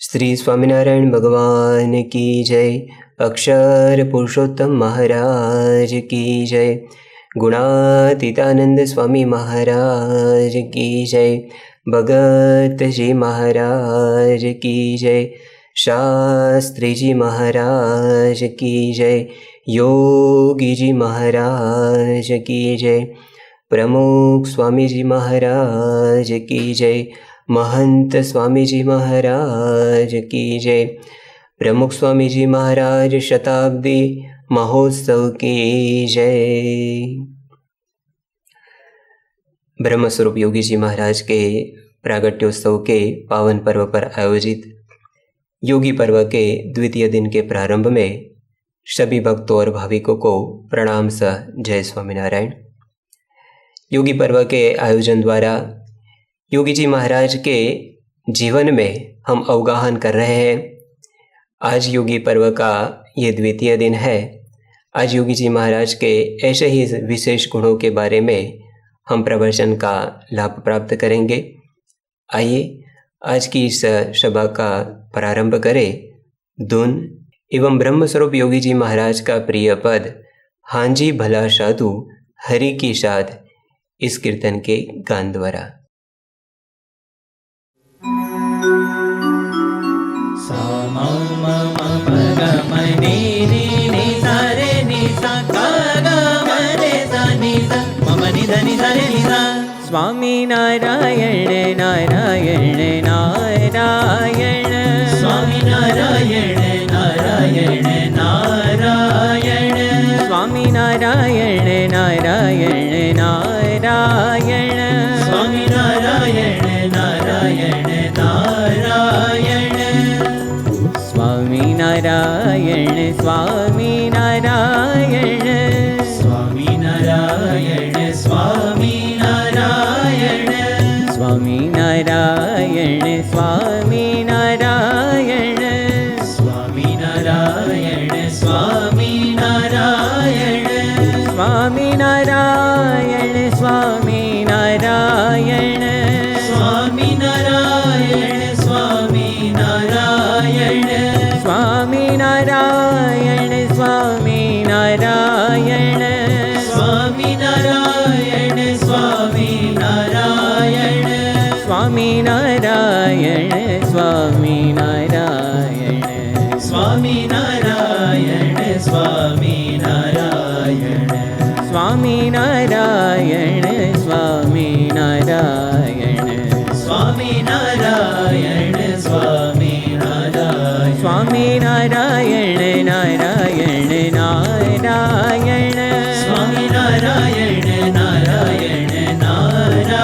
श्री स्वामीनारायण भगवान की जय। अक्षर पुरुषोत्तम महाराज की जय। गुणातीतानंद स्वामी महाराज की जय। भगत जी महाराज की जय। शास्त्री जी महाराज की जय। योगी जी महाराज की जय। प्रमुख स्वामी जी महाराज की जय। महंत स्वामी जी महाराज की जय। प्रमुख स्वामी जी महाराज शताब्दी महोत्सव की जय। ब्रह्मस्वरूप योगी जी महाराज के प्रागट्योत्सव के पावन पर्व पर आयोजित योगी पर्व के द्वितीय दिन के प्रारंभ में सभी भक्तों और भाविकों को प्रणाम सह जय स्वामीनारायण। योगी पर्व के आयोजन द्वारा योगी जी महाराज के जीवन में हम अवगाहन कर रहे हैं। आज योगी पर्व का ये द्वितीय दिन है। आज योगी जी महाराज के ऐसे ही विशेष गुणों के बारे में हम प्रवचन का लाभ प्राप्त करेंगे। आइए आज की इस सभा का प्रारंभ करें। धुन एवं ब्रह्मस्वरूप योगी जी महाराज का प्रिय पद हाँ जी भला साधु हरि की साध, इस कीर्तन के गान द्वारा। स्वामी नारायण नारायण नारायण, स्वामी नारायण नारायण नारायण, स्वामी नारायण नारायण नारायण, स्वामी नारायण नारायण नारायण, स्वामी नारायण स्वामी नारायण, स्वामी नारायण स्वामी नारायण, स्वामी नारायण स्वामी नारायण, स्वामी नारायण स्वामी नारायण, स्वामी नारायण स्वामी नारायण, स्वामी नारायण स्वामी नारायण, स्वामी नारायण स्वामी नारायण, स्वामी नारायण स्वामी नारायण, स्वामी नारायण स्वामी नारायण, स्वामी नारायण स्वामी नारायण, स्वामी नारायण स्वामी नारायण, स्वामी नारायण स्वामी नारायण, स्वामी नारायण नारायण नारायण, स्वामी नारायण नारायण नारायण,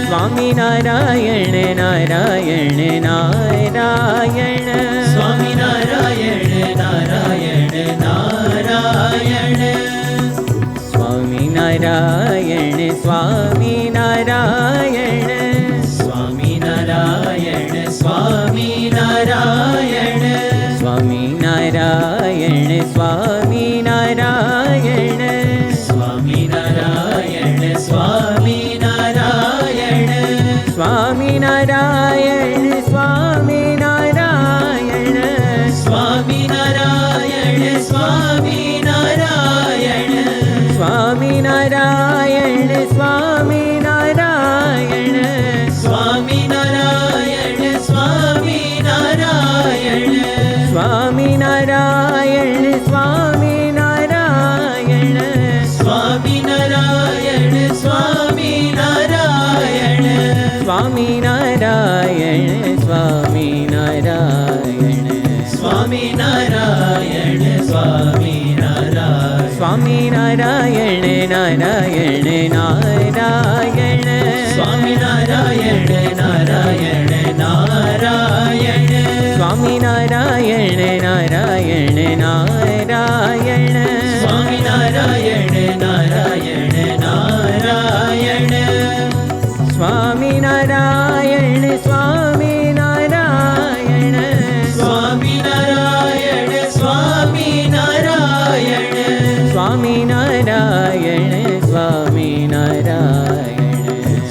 स्वामी नारायण नारायण नारायण, स्वामी नारायण नारायण नारायण, स्वामी नारायण स्वामी नारायण, स्वामी नारायण स्वामी नारायण, स्वामी नारायण स्वामी नारायण, स्वामी नारायण स्वामी नारायण, स्वामी नारायण स्वामी नारायण, स्वामी नारायण स्वामी नारायण, स्वामी नारायण स्वामी नारायण, स्वामी नारायण स्वामी नारायण, स्वामी नारायण स्वामी नारायण, स्वामी नारायण स्वामी नारायण, स्वामी नारायण स्वामी नारायण, स्वामी नारायण स्वामी नारायण, स्वामी नारायण नारायण नारायण, स्वामी नारायण नारायण नारायण, स्वामी नारायण नारायण नारायण, स्वामी नारायण नारायण नारायण, स्वामी नारायण स्वामी नारायण, स्वामी नारायण स्वामी नारायण, स्वामी नारायण स्वामी नारायण,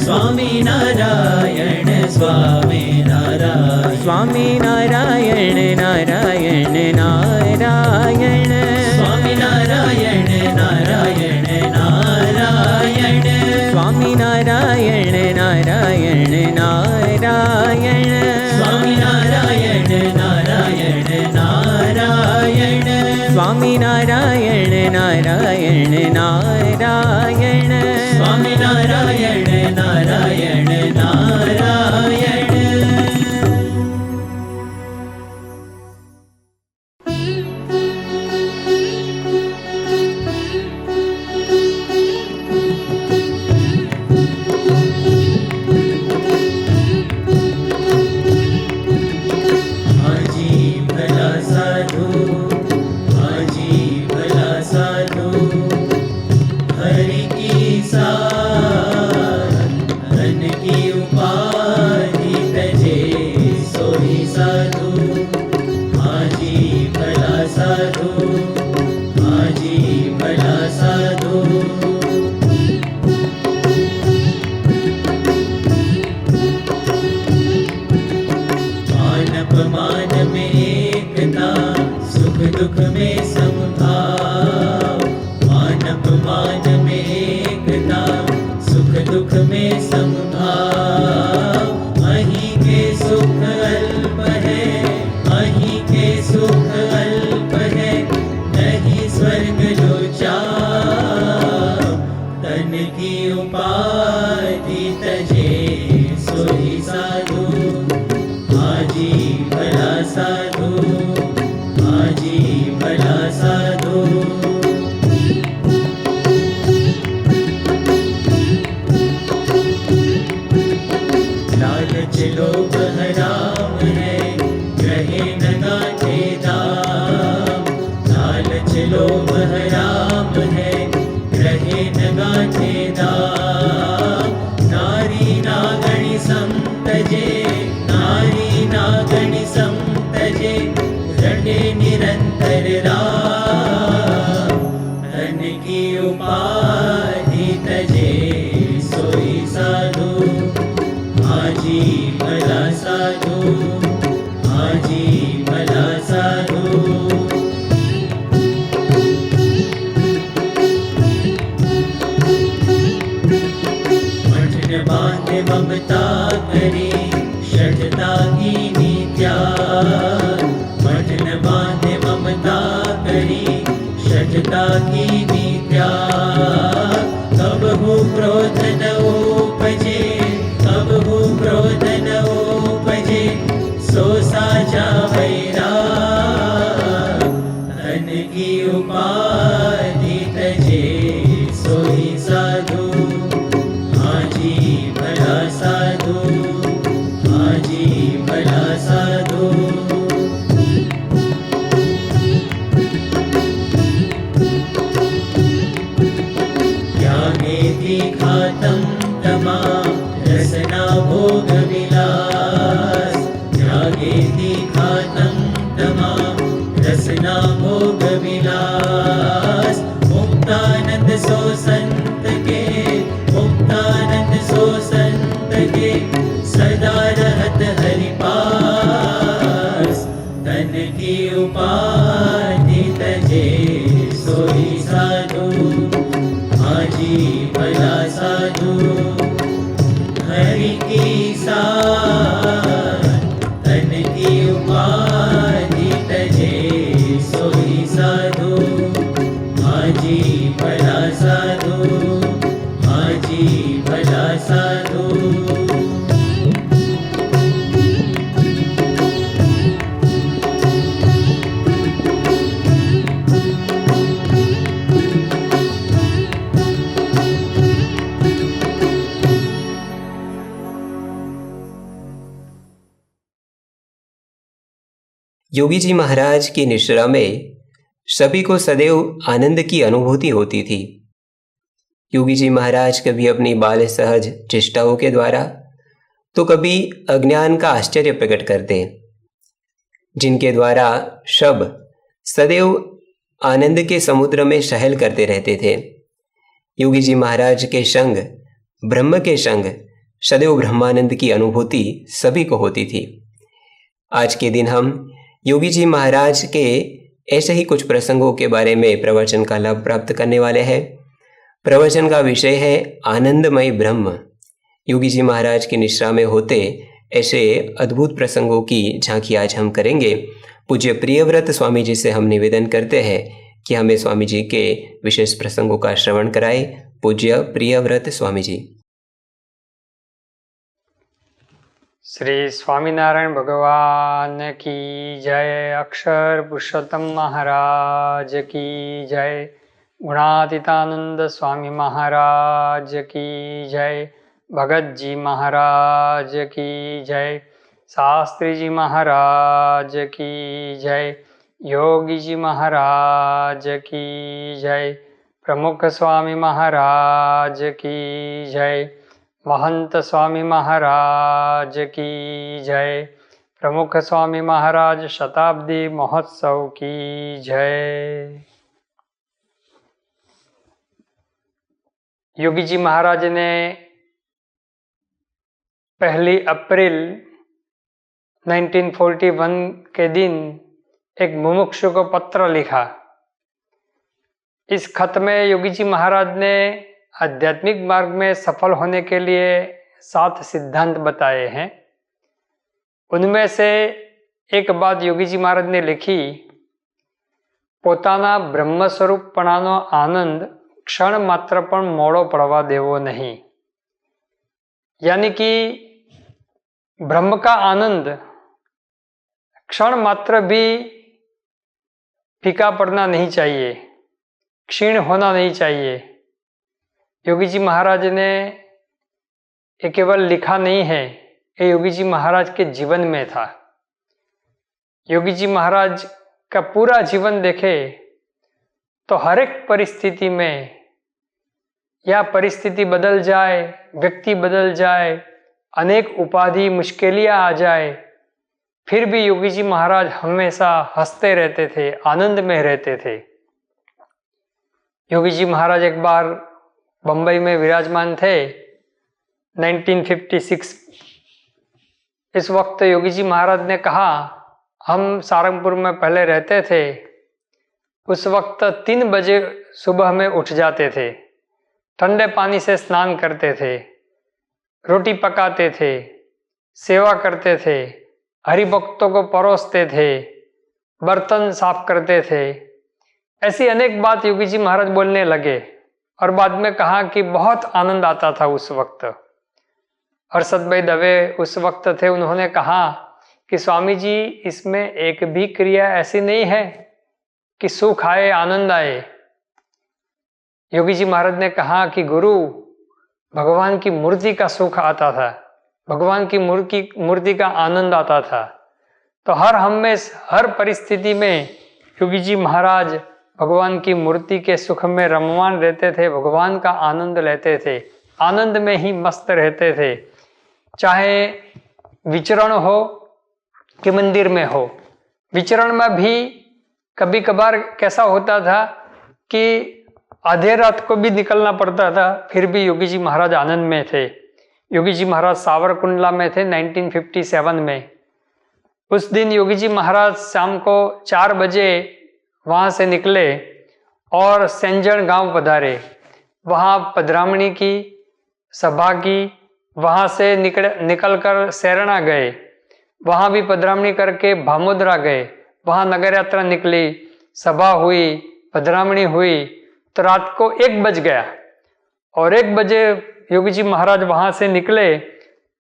स्वामी नारायण स्वामी नारायण, स्वामी नारायण नारायण नारायण स्वामी नारायण नारायण नारायण स्वामी नारायण नारायण नारायण स्वामी नारायण नारायण नारायण स्वामी नारायण नारायण नारायण स्वामी नारायण नारायण नारायण। दुख में समभाव, मान अपमान में एकता, सुख दुख में समभाव। अहीं के सुख अल्प है, अहीं के सुख अल्प है, नहीं स्वर्ग जो चाव। तन की उपाधि तजे सोई साधु, आजी भला साधु, आजी भला साधु। लालच लोभ हराम है, रहे न गांठे दाम। लालच लोभ हराम है, रहे न गांठे दाम। नारी नागणि समतजे, नारी नागणि समतजे, रटे निरंतर राम। धन की उपाधि तजे सोई साधु, आजी भला साधु, आजी भला साधु। मठ न बांधे ममता करी, षठता की नीत्या। मठ न बांधे ममता करी, षठता की नीत्या। कबहु क्रोध न उपजे, कबहु क्रोध न उपजे, सो साचा वैराग। धन की उपाधि तजे सोई साधु, आजी भला साधु, आजी भला साधु। त्यागेति खातं तमाम, रसना भोग विलास। त्यागेति खातं तमाम, रसना भोग विलास। मुक्तानंद सो संत के, मुक्तानंद सो संत के, सदा रहत हरि पास। तन की उपाधि तजे सोई साधु, आजी भला साधु। हरि की साथ, तन की उपाधि तजे सोई साधु, आजी भला साधु, आजी भला साधु। योगी जी महाराज की निश्रा में सभी को सदैव आनंद की अनुभूति होती थी। योगी जी महाराज कभी अपनी बाल सहज चेष्टाओं के द्वारा तो कभी अज्ञान का आश्चर्य प्रकट करते, जिनके द्वारा सब सदैव आनंद के समुद्र में शहल करते रहते थे। योगी जी महाराज के संग, ब्रह्म के संग सदैव ब्रह्मानंद की अनुभूति सभी को होती थी। आज के दिन हम योगी जी महाराज के ऐसे ही कुछ प्रसंगों के बारे में प्रवचन का लाभ प्राप्त करने वाले हैं। प्रवचन का विषय है आनंदमय ब्रह्म। योगी जी महाराज की निश्रा में होते ऐसे अद्भुत प्रसंगों की झांकी आज हम करेंगे। पूज्य प्रियव्रत स्वामी जी से हम निवेदन करते हैं कि हमें स्वामी जी के विशेष प्रसंगों का श्रवण कराए। पूज्य प्रियव्रत स्वामी जी। श्री स्वामीनारायण भगवान की जय। अक्षर पुरुषोत्तम महाराज की जय। गुणातीतानंद स्वामी महाराज की जय। भगत जी महाराज की जय। शास्त्री जी महाराज की जय। योगी जी महाराज की जय। प्रमुख स्वामी महाराज की जय। महंत स्वामी महाराज की जय। प्रमुख स्वामी महाराज शताब्दी महोत्सव की जय। योगी जी महाराज ने 1 अप्रैल 1941 के दिन एक मुमुक्षु को पत्र लिखा। इस खत में योगी जी महाराज ने आध्यात्मिक मार्ग में सफल होने के लिए 7 सिद्धांत बताए हैं। उनमें से एक बात योगी जी महाराज ने लिखी, પોતાના બ્રહ્મ સ્વરૂપપણાનો આનંદ ક્ષણ માત્ર પણ મોડો પડવા દેવો नहीं। यानी कि ब्रह्म का आनंद क्षण मात्र भी फीका पड़ना नहीं चाहिए, क्षीण होना नहीं चाहिए। योगी जी महाराज ने ये केवल लिखा नहीं है, ये योगी जी महाराज के जीवन में था। योगी जी महाराज का पूरा जीवन देखे तो हर एक परिस्थिति में, या परिस्थिति बदल जाए, व्यक्ति बदल जाए, अनेक उपाधि मुश्किलियां आ जाए, फिर भी योगी जी महाराज हमेशा हंसते रहते थे, आनंद में रहते थे। योगी जी महाराज एक बार बंबई में विराजमान थे 1956। इस वक्त योगी जी महाराज ने कहा, हम सारंगपुर में पहले रहते थे, उस वक्त 3 बजे सुबह में उठ जाते थे, ठंडे पानी से स्नान करते थे, रोटी पकाते थे, सेवा करते थे, हरिभक्तों को परोसते थे, बर्तन साफ करते थे। ऐसी अनेक बात योगी जी महाराज बोलने लगे और बाद में कहा कि बहुत आनंद आता था उस वक्त। हर्षद भाई दवे उस वक्त थे, उन्होंने कहा कि स्वामी जी, इसमें एक भी क्रिया ऐसी नहीं है कि सुख आए, आनंद आए। योगी जी महाराज ने कहा कि गुरु, भगवान की मूर्ति का सुख आता था, भगवान की मूर्ति का आनंद आता था। तो हर परिस्थिति में योगी जी महाराज भगवान की मूर्ति के सुख में रममाण रहते थे, भगवान का आनंद लेते थे, आनंद में ही मस्त रहते थे। चाहे विचरण हो कि मंदिर में हो, विचरण में भी कभी कभार कैसा होता था कि आधे रात को भी निकलना पड़ता था, फिर भी योगी जी महाराज आनंद में थे। योगी जी महाराज सावरकुंडला में थे 1957 में। उस दिन योगी जी महाराज शाम को 4 बजे वहाँ से निकले और सेंजण गांव पधारे। वहाँ पधरामणी की, सभा की, वहाँ से निकलकर सैरणा गए, वहाँ भी पधरामणी करके भामोदरा गए, वहाँ नगर यात्रा निकली, सभा हुई, पधरामणी हुई, तो रात को 1 बज गया। और 1 बजे योगी जी महाराज वहाँ से निकले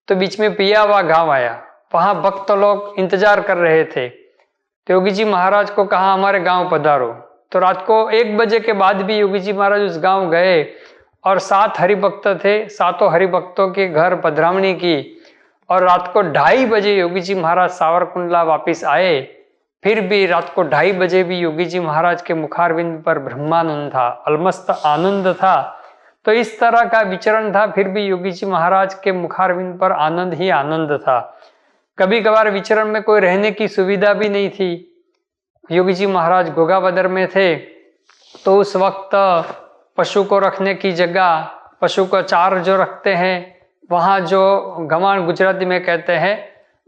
तो बीच में पियावा गांव आया, वहाँ भक्त लोग इंतजार कर रहे थे। तो योगी जी महाराज को कहा, हमारे गांव पधारो। तो रात को 1 बजे के बाद भी योगी जी महाराज उस गांव गए और 7 हरिभक्त थे, 7 हरिभक्तों के घर पधरामणी की, और रात को 2:30 बजे योगी जी महाराज सावरकुंडला वापिस आए। फिर भी रात को 2:30 बजे भी योगी जी महाराज के मुखारविंद पर ब्रह्मानंद था, अलमस्त आनंद था। तो इस तरह का विचरण था, फिर भी योगी जी महाराज के मुखारविंद पर आनंद ही आनंद था। कभी कभार विचरण में कोई रहने की सुविधा भी नहीं थी। योगी जी महाराज गोगावदर में थे, तो उस वक्त पशु को रखने की जगह, पशु को चार जो रखते हैं, वहाँ जो गवाण गुजराती में कहते हैं,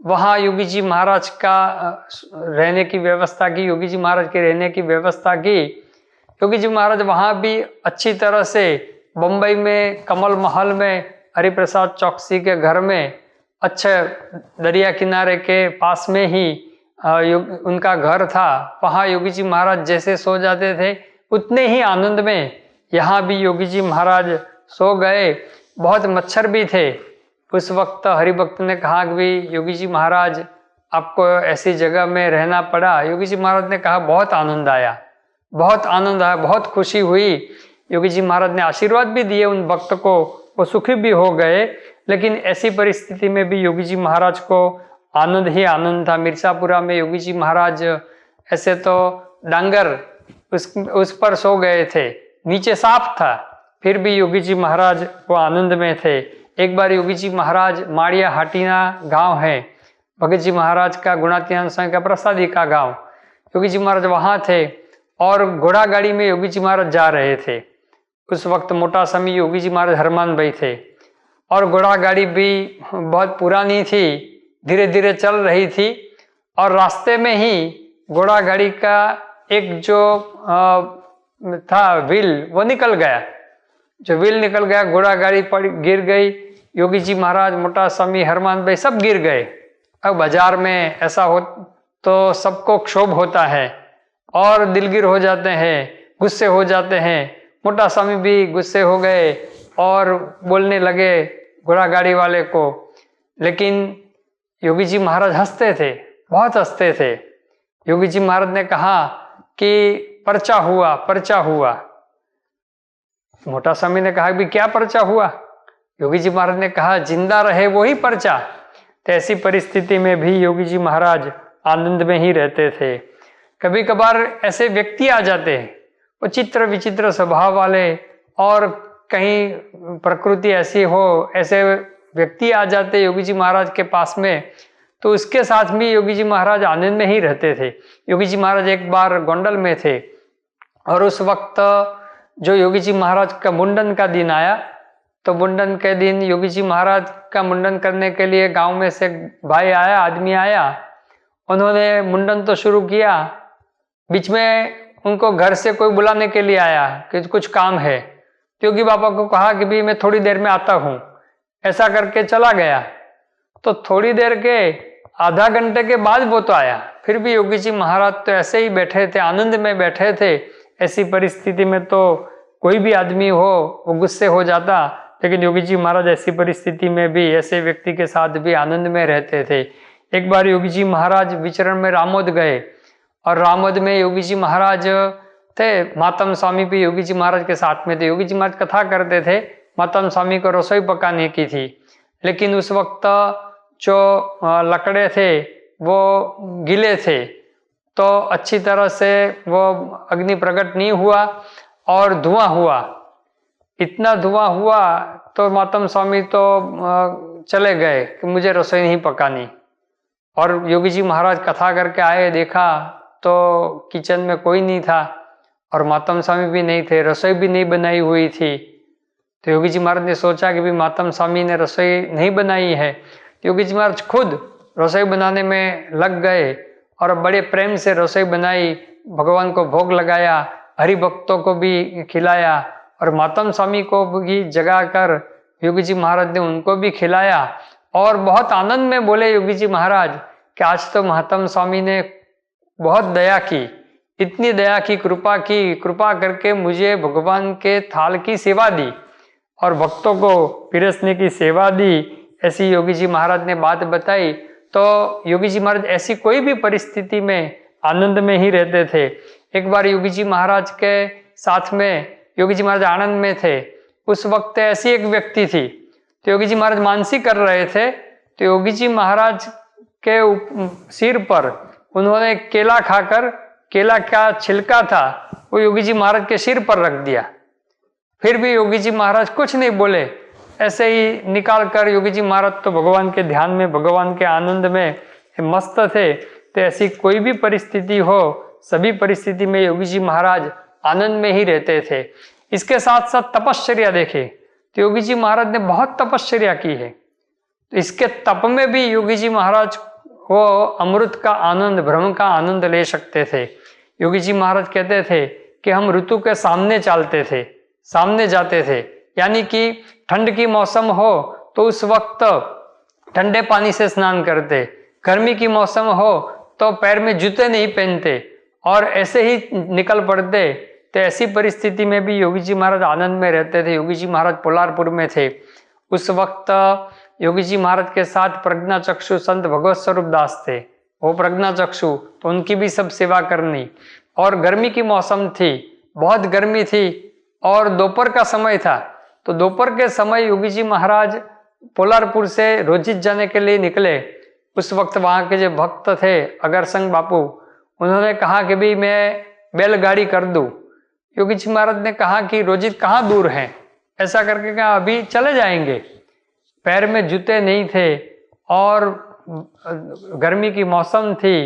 वहाँ योगी जी महाराज का रहने की व्यवस्था की, योगी जी महाराज के रहने की व्यवस्था की। योगी जी महाराज वहाँ भी अच्छी तरह से बम्बई में कमल महल में हरिप्रसाद चौकसी के घर में, अच्छे दरिया किनारे के पास में ही उनका घर था। वहाँ योगी जी महाराज जैसे सो जाते थे उतने ही आनंद में यहाँ भी योगी जी महाराज सो गए। बहुत मच्छर भी थे। उस वक्त हरिभक्त ने कहा कि भी योगी जी महाराज आपको ऐसी जगह में रहना पड़ा। योगी जी महाराज ने कहा बहुत आनंद आया, बहुत आनंद आया, बहुत खुशी हुई। योगी जी महाराज ने आशीर्वाद भी दिए उन भक्त को, वो सुखी भी हो गए। लेकिन ऐसी परिस्थिति में भी योगी जी महाराज को आनंद ही आनंद था। मिर्जापुरा में योगी जी महाराज ऐसे तो डांगर उस पर सो गए थे, नीचे साफ था, फिर भी योगी जी महाराज वो आनंद में थे। एक बार योगी जी महाराज माड़िया हाटीना गांव है, भगत जी महाराज का गुणातीतानंद स्वामी का प्रसादी का गांव, योगी जी महाराज वहाँ थे और घोड़ा गाड़ी में योगी जी महाराज जा रहे थे। उस वक्त मोटा स्वामी योगी जी महाराज हरमान भाई थे और घोड़ा गाड़ी भी बहुत पुरानी थी, धीरे धीरे चल रही थी और रास्ते में ही घोड़ा गाड़ी का एक जो था व्हील वो निकल गया। जो व्हील निकल गया, घोड़ा गाड़ी गिर गई, योगी जी महाराज, मोटा स्वामी, हरमान भाई सब गिर गए। अब बाजार में ऐसा हो तो सबको क्षोभ होता है और दिलगिर हो जाते हैं, गुस्से हो जाते हैं। मोटा स्वामी भी गुस्से हो गए और बोलने लगे घोड़ा गाड़ी वाले को। लेकिन योगी जी महाराज हंसते थे, बहुत हंसते थे। योगी जी महाराज ने कहा कि पर्चा हुआ, पर्चा हुआ। मोटा स्वामी ने कहा भी क्या पर्चा हुआ? योगी जी महाराज ने कहा जिंदा रहे वही पर्चा। तो ऐसी परिस्थिति में भी योगी जी महाराज आनंद में ही रहते थे। कभी कभार ऐसे व्यक्ति आ जाते हैं, वो चित्र विचित्र स्वभाव वाले, और कहीं प्रकृति ऐसी हो, ऐसे व्यक्ति आ जाते योगी जी महाराज के पास में, तो उसके साथ भी योगी जी महाराज आनंद में ही रहते थे। योगी जी महाराज एक बार गोंडल में थे और उस वक्त जो योगी जी महाराज का मुंडन का दिन आया, तो मुंडन के दिन योगी जी महाराज का मुंडन करने के लिए गांव में से भाई आया, आदमी आया। उन्होंने मुंडन तो शुरू किया, बीच में उनको घर से कोई बुलाने के लिए आया कि कुछ काम है। योगी बाबा को कहा कि भी मैं थोड़ी देर में आता हूँ, ऐसा करके चला गया। तो थोड़ी देर के आधा घंटे के बाद वो तो आया, फिर भी योगी जी महाराज तो ऐसे ही बैठे थे, आनंद में बैठे थे। ऐसी परिस्थिति में तो कोई भी आदमी हो वो गुस्से हो जाता, लेकिन योगी जी महाराज ऐसी परिस्थिति में भी ऐसे व्यक्ति के साथ भी आनंद में रहते थे। एक बार योगी जी महाराज विचरण में रामोद गए और रामोद में योगी जी महाराज थे, मातम स्वामी भी योगी जी महाराज के साथ में थे। योगी जी महाराज कथा करते थे, मातम स्वामी को रसोई पकाने की थी, लेकिन उस वक्त जो लकड़े थे वो गीले थे, तो अच्छी तरह से वो अग्नि प्रकट नहीं हुआ और धुआं हुआ। इतना धुआं हुआ तो मातम स्वामी तो चले गए कि मुझे रसोई नहीं पकानी। और योगी जी महाराज कथा करके आए, देखा तो किचन में कोई नहीं था और मातम स्वामी भी नहीं थे, रसोई भी नहीं बनाई हुई थी। तो योगी जी महाराज ने सोचा कि भी मातम स्वामी ने रसोई नहीं बनाई है। योगी जी महाराज खुद रसोई बनाने में लग गए और बड़े प्रेम से रसोई बनाई, भगवान को भोग लगाया, हरि भक्तों को भी खिलाया और मातम स्वामी को भी जगा कर योगी जी महाराज ने उनको भी खिलाया। और बहुत आनंद में बोले योगी जी महाराज कि आज तो मातम स्वामी ने बहुत दया की, इतनी दया की, कृपा करके मुझे भगवान के थाल की सेवा दी और भक्तों को पिरसने की सेवा दी। ऐसी योगी जी महाराज ने बात बताई। तो योगी जी महाराज ऐसी कोई भी परिस्थिति में आनंद में ही रहते थे। एक बार योगी जी महाराज के साथ में योगी जी महाराज आनंद में थे, उस वक्त ऐसी एक व्यक्ति थी, तो योगी जी महाराज मानसी कर रहे थे, तो योगी जी महाराज के सिर पर उन्होंने केला खाकर, केला का छिलका था वो योगी जी महाराज के सिर पर रख दिया। फिर भी योगी जी महाराज कुछ नहीं बोले, ऐसे ही निकाल कर योगी जी महाराज तो भगवान के ध्यान में, भगवान के आनंद में मस्त थे। तो ऐसी कोई भी परिस्थिति हो, सभी परिस्थिति में योगी जी महाराज आनंद में ही रहते थे। इसके साथ साथ तपश्चर्या देखे तो योगी जी महाराज ने बहुत तपश्चर्या की है। तो इसके तप में भी योगी जी महाराज वो अमृत का आनंद, ब्रह्म का आनंद ले सकते थे। योगी जी महाराज कहते थे कि हम ऋतु के सामने चलते थे, सामने जाते थे, यानी कि ठंड की मौसम हो तो उस वक्त ठंडे पानी से स्नान करते, गर्मी की मौसम हो तो पैर में जूते नहीं पहनते और ऐसे ही निकल पड़ते। तो ऐसी परिस्थिति में भी योगी जी महाराज आनंद में रहते थे। योगी जी महाराज पोलारपुर में थे। उस वक्त योगी जी महाराज के साथ प्रज्ञा चक्षु संत भगवत स्वरूप दास थे, वो प्रज्ञा चक्षु, तो उनकी भी सब सेवा करनी। और गर्मी की मौसम थी, बहुत गर्मी थी और दोपहर का समय था। तो दोपहर के समय योगी जी महाराज पोलारपुर से रोजित जाने के लिए निकले। उस वक्त वहाँ के जो भक्त थे अगरसंग बापू, उन्होंने कहा कि भाई मैं बैलगाड़ी कर दूं। योगी जी महाराज ने कहा कि रोजित कहाँ दूर है, ऐसा करके कहा अभी चले जाएंगे। पैर में जूते नहीं थे और गर्मी की मौसम थी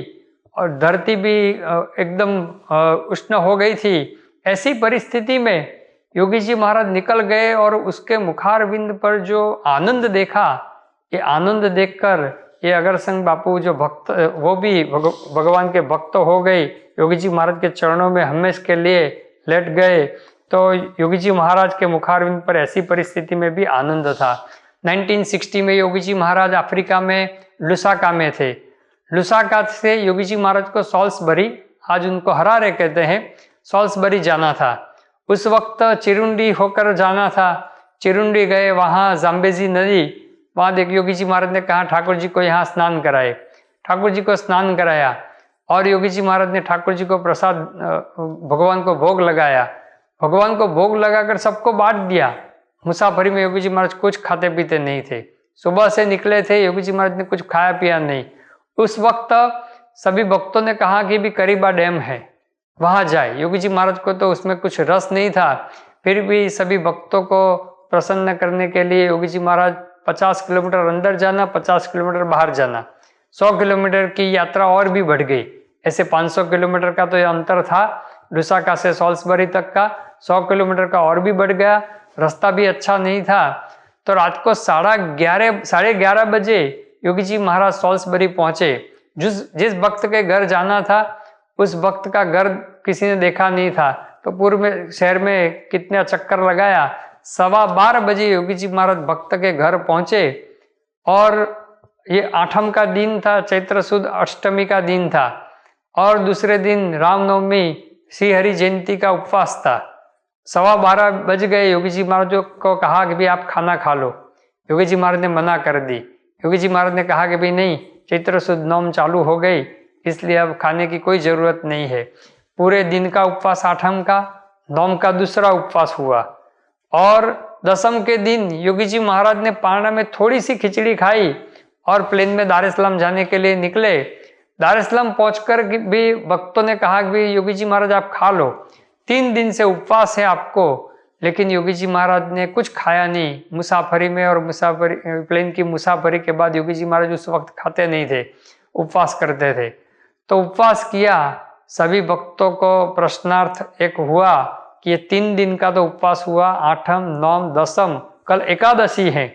और धरती भी एकदम उष्ण हो गई थी। ऐसी परिस्थिति में योगी जी महाराज निकल गए और उसके मुखारविंद पर जो आनंद देखा, ये आनंद देखकर ये अगरसंग बापू जो भक्त, वो भी भगवान के भक्त हो गए, योगी जी महाराज के चरणों में हमेशा के लिए लेट गए। तो योगी जी महाराज के मुखारविंद पर ऐसी परिस्थिति में भी आनंद था। 1960 में योगी जी महाराज अफ्रीका में लुसाका में थे। लुसाका से योगी जी महाराज को सॉल्सबरी, आज उनको हरारे कहते हैं, सॉल्सबरी जाना था। उस वक्त चिरुंडी होकर जाना था। चिरुंडी गए, वहाँ जाम्बेजी नदी, वहाँ देख योगी जी महाराज ने कहा ठाकुर जी को यहाँ स्नान कराए। ठाकुर जी को स्नान कराया और योगी जी महाराज ने ठाकुर जी को प्रसाद, भगवान को भोग लगाया। भगवान को भोग लगाकर सबको बांट दिया। मुसाफरी में योगी जी महाराज कुछ खाते पीते नहीं थे। सुबह से निकले थे, योगी जी महाराज ने कुछ खाया पिया नहीं। उस वक्त सभी भक्तों ने कहा कि भी करीबा डैम है, वहाँ जाए। योगी जी महाराज को तो उसमें कुछ रस नहीं था, फिर भी सभी भक्तों को प्रसन्न करने के लिए योगी जी महाराज 50 किलोमीटर अंदर जाना, 50 किलोमीटर बाहर जाना, 100 किलोमीटर की यात्रा और भी बढ़ गई। ऐसे 500 किलोमीटर का तो यह अंतर था लुसाका से सॉल्सबरी तक का, 100 किलोमीटर का और भी बढ़ गया। रास्ता भी अच्छा नहीं था। तो रात को 11:30 बजे योगी जी महाराज सॉल्सबरी पहुंचे। जिस भक्त के घर जाना था उस भक्त का घर किसी ने देखा नहीं था। तो पूर्व में शहर में कितने चक्कर लगाया। 12:15 बजे योगी जी महाराज भक्त के घर पहुंचे और ये 8वीं का दिन था, चैत्र सुद अष्टमी का दिन था और दूसरे दिन रामनवमी श्री हरि जयंती का उपवास था। 12:15 बज गए। योगी जी महाराज को कहा कि भाई आप खाना खा लो। योगी जी महाराज ने मना कर दी। योगी जी महाराज ने कहा कि भाई नहीं, चैत्र सुद नवम चालू हो गई, इसलिए अब खाने की कोई जरूरत नहीं है। पूरे दिन का उपवास 8वीं का, नवम का दूसरा उपवास हुआ और 10वीं के दिन योगी जी महाराज ने पारना में थोड़ी सी खिचड़ी खाई और प्लेन में दार इस्लाम जाने के लिए निकले। दार इस्लाम पहुंचकर भी भक्तों ने कहा कि भाई योगी जी महाराज आप खा लो, 3 दिन से उपवास है आपको। लेकिन योगी जी महाराज ने कुछ खाया नहीं मुसाफरी में, और प्लेन की मुसाफरी के बाद योगी जी महाराज उस वक्त खाते नहीं थे, उपवास करते थे। तो उपवास किया। सभी भक्तों को प्रश्नार्थ एक हुआ कि ये 3 दिन का तो उपवास हुआ, 8वीं, 9वीं, 10वीं, कल एकादशी है।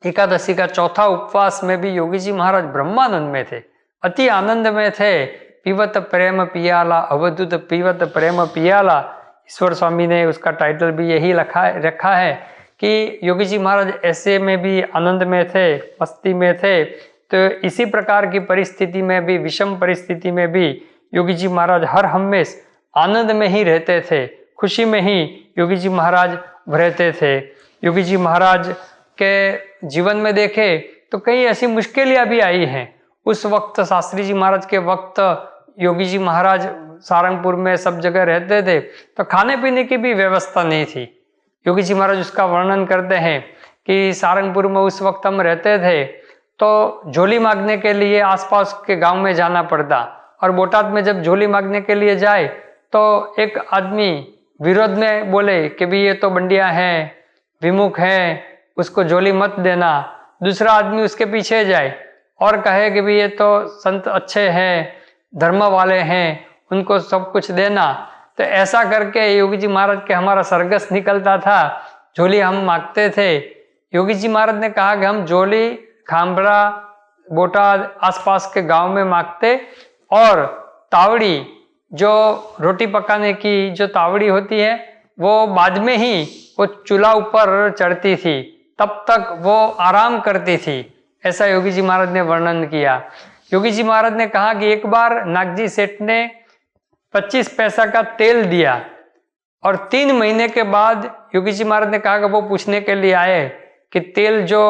एकादशी का चौथा उपवास में भी योगी जी महाराज ब्रह्मानंद में थे, अति आनंद में थे। पीवत प्रेम पियाला, अवधूत पीवत प्रेम पियाला, ईश्वर स्वामी ने उसका टाइटल भी यही रखा है कि योगी जी महाराज ऐसे में भी आनंद में थे, मस्ती में थे। तो इसी प्रकार की परिस्थिति में भी, विषम परिस्थिति में भी योगी जी महाराज हर हमेश आनंद में ही रहते थे, खुशी में ही योगी जी महाराज रहते थे। योगी जी महाराज के जीवन में देखे तो कई ऐसी मुश्किलें भी आई हैं। उस वक्त शास्त्री जी महाराज के वक्त योगी जी महाराज सारंगपुर में सब जगह रहते थे, तो खाने पीने की भी व्यवस्था नहीं थी। योगी जी महाराज उसका वर्णन करते हैं कि सारंगपुर में उस वक्त हम रहते थे तो झोली मांगने के लिए आसपास के गांव में जाना पड़ता, और बोटाद में जब झोली मांगने के लिए जाए तो एक आदमी विरोध में बोले कि भी ये तो बंडिया है, विमुख है, उसको झोली मत देना। दूसरा आदमी उसके पीछे जाए और कहे कि भी ये तो संत अच्छे हैं, धर्म वाले हैं, उनको सब कुछ देना। तो ऐसा करके योगी जी महाराज के हमारा सरगस निकलता था, झोली हम मांगते थे। योगी जी महाराज ने कहा कि हम झोली, खामड़ा, बोटाद आसपास के गांव में मांगते और तावड़ी, जो रोटी पकाने की जो तावड़ी होती है, वो बाद में ही वो चूल्हा ऊपर चढ़ती थी, तब तक वो आराम करती थी। ऐसा योगी जी महाराज ने वर्णन किया। योगी जी महाराज ने कहा कि एक बार नागजी सेठ ने 25 पैसा का तेल दिया और 3 महीने के बाद योगी जी महाराज ने कहा कि वो पूछने के लिए आए कि तेल जो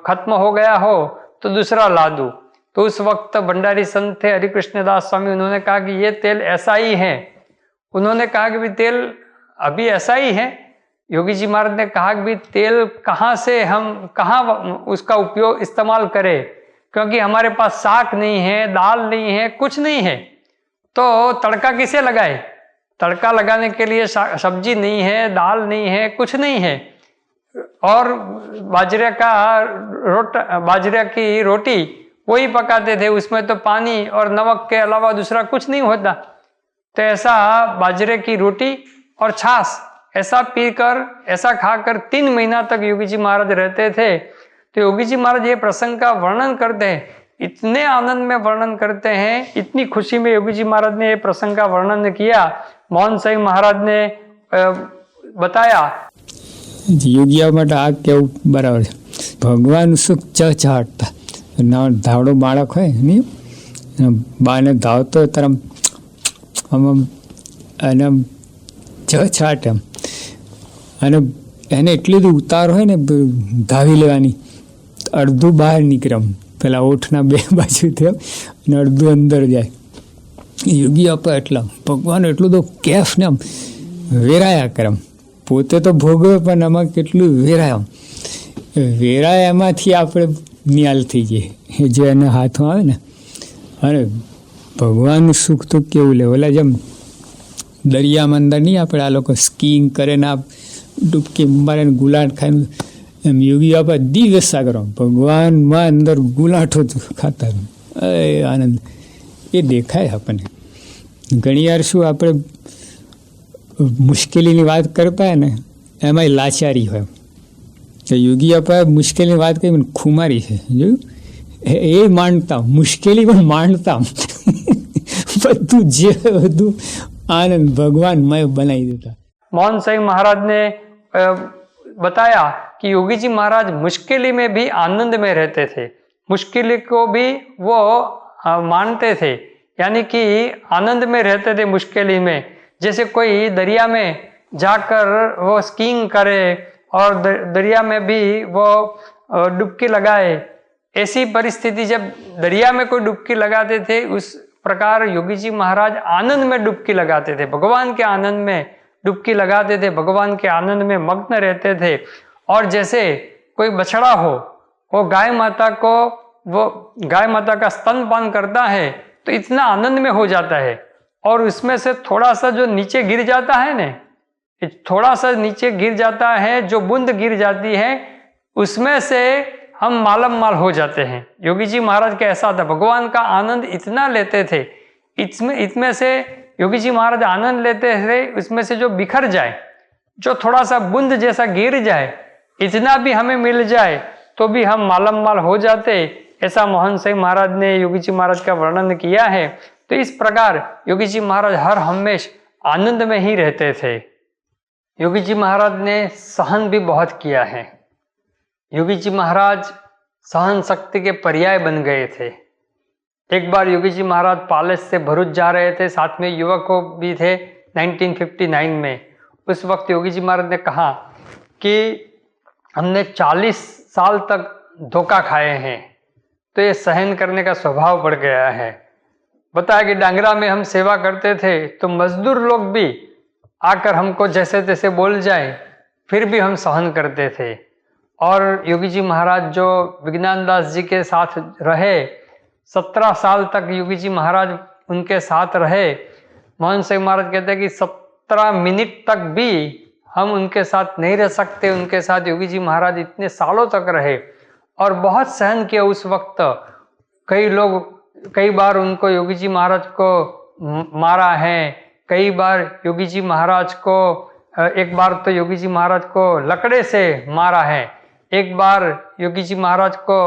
खत्म हो गया हो तो दूसरा ला दूं। तो उस वक्त भंडारी संत थे हरिकृष्ण दास स्वामी, उन्होंने कहा कि ये तेल ऐसा ही है। उन्होंने कहा कि भी तेल अभी ऐसा ही है। योगी जी महाराज ने कहा कि भी तेल कहाँ से हम कहाँ उसका उपयोग इस्तेमाल करें, क्योंकि हमारे पास साग नहीं है, दाल नहीं है, कुछ नहीं है, तो तड़का किसे लगाए? तड़का लगाने के लिए सब्जी नहीं है, दाल नहीं है, कुछ नहीं है। और बाजरे की रोटी वही पकाते थे, उसमें तो पानी और नमक के अलावा दूसरा कुछ नहीं होता। तो ऐसा बाजरे की रोटी और छाछ ऐसा पीकर, ऐसा खाकर 3 महीना तक योगी जी महाराज रहते थे। तो योगी जी महाराज ये प्रसंग का वर्णन करते हैं, इतने आनंद में वर्णन करते हैं, इतनी खुशी में योगी जी महाराज ने ये प्रसंग का वर्णन किया। मोहन सिंह महाराज ने बताया, યોગીઓ માટે આ કેવું બરાબર છે, ભગવાન સુખ ચહચાટતા ના ધાવડો બાળક હોય નહીં, બાને ધાવતો ત્યારે આમ અને આમ ચહચાટ એમ, અને એને એટલી બધી ઉતાર હોય ને ધાવી લેવાની, અડધું બહાર નીકળે આમ પેલા ઓઠના 2 બાજુથી અને અડધું અંદર જાય. યોગી આપે એટલા ભગવાન એટલું તો કેફ ને આમ વેરાયા કરે, પોતે તો ભોગવે પણ આમાં કેટલું વેરાય, વેરાય એમાંથી આપણે નિયાલ થઈ જઈએ જે એના હાથમાં આવે ને. અને ભગવાનનું સુખ તો કેવું લે, ઓલા જેમ દરિયામાં અંદર નહીં આપણે આ લોકો સ્કીઈંગ કરે ને આ ડૂબકી મારે ગુલાટ ખાઈને, એમ યોગી આપણે દિવ્ય સાગરો ભગવાનમાં અંદર ગુલાઠો ખાતા, એ આનંદ એ દેખાય આપણને. ઘણી વાર શું આપણે મુશ્કેલીની વાત કરતા હોય ને એમાંય લાચારી હોય, તો યોગી આપણે મુશ્કેલીની વાત કરી ખુમારી છે, જોયું એ માનતા, મુશ્કેલી પણ માનતા, બધું જે બધું आनंद भगवानमय बनाई देता। मोहन सिंह महाराज ने बताया कि योगी जी महाराज मुश्किली में भी आनंद में रहते थे, मुश्किल को भी वो मानते थे, यानी कि आनंद में रहते थे मुश्किली में। जैसे कोई दरिया में जाकर वो स्कीइंग करे और दरिया में भी वो डुबकी लगाए, ऐसी परिस्थिति जब दरिया में कोई डुबकी लगाते थे उस प्रकार योगी जी महाराज आनंद में डुबकी लगाते थे, भगवान के आनंद में डुबकी लगाते थे, भगवान के आनंद में मग्न रहते थे। और जैसे कोई बछड़ा हो, वो गाय माता का स्तनपान करता है तो इतना आनंद में हो जाता है, और उसमें से थोड़ा सा जो नीचे गिर जाता है ना, थोड़ा सा नीचे गिर जाता है, जो बूंद गिर जाती है उसमें से हम मालम माल हो जाते हैं। योगी जी महाराज का ऐसा था, भगवान का आनंद इतना लेते थे, इसमें से योगी जी महाराज आनंद लेते थे, उसमें से जो बिखर जाए, जो थोड़ा सा बूंद जैसा गिर जाए, इतना भी हमें मिल जाए तो भी हम मालम माल हो जाते। ऐसा मोहन सिंह महाराज ने योगी जी महाराज का वर्णन किया है। तो इस प्रकार योगी जी महाराज हर हमेश आनंद में ही रहते थे। योगी जी महाराज ने सहन भी बहुत किया है। योगी जी महाराज सहन शक्ति के पर्याय बन गए थे। एक बार योगी जी महाराज पालेस से भरूच जा रहे थे, साथ में युवक भी थे 1959 में। उस वक्त योगी जी महाराज ने कहा कि हमने 40 साल तक धोखा खाए हैं, तो ये सहन करने का स्वभाव पड़ गया है। बताया कि डांगरा में हम सेवा करते थे तो मजदूर लोग भी आकर हमको जैसे तैसे बोल जाए, फिर भी हम सहन करते थे। और योगी जी महाराज जो विज्ञान दास जी के साथ रहे, 17 साल तक योगी जी महाराज उनके साथ रहे। मोहन सिंह महाराज कहते हैं कि 17 मिनट तक भी हम उनके साथ नहीं रह सकते, उनके साथ योगी जी महाराज इतने सालों तक रहे और बहुत सहन किया उस वक्त। कई बार उनको योगी जी महाराज को मारा है, कई बार योगी जी महाराज को, एक बार तो योगी जी महाराज को लकड़े से मारा है, एक बार योगी जी महाराज को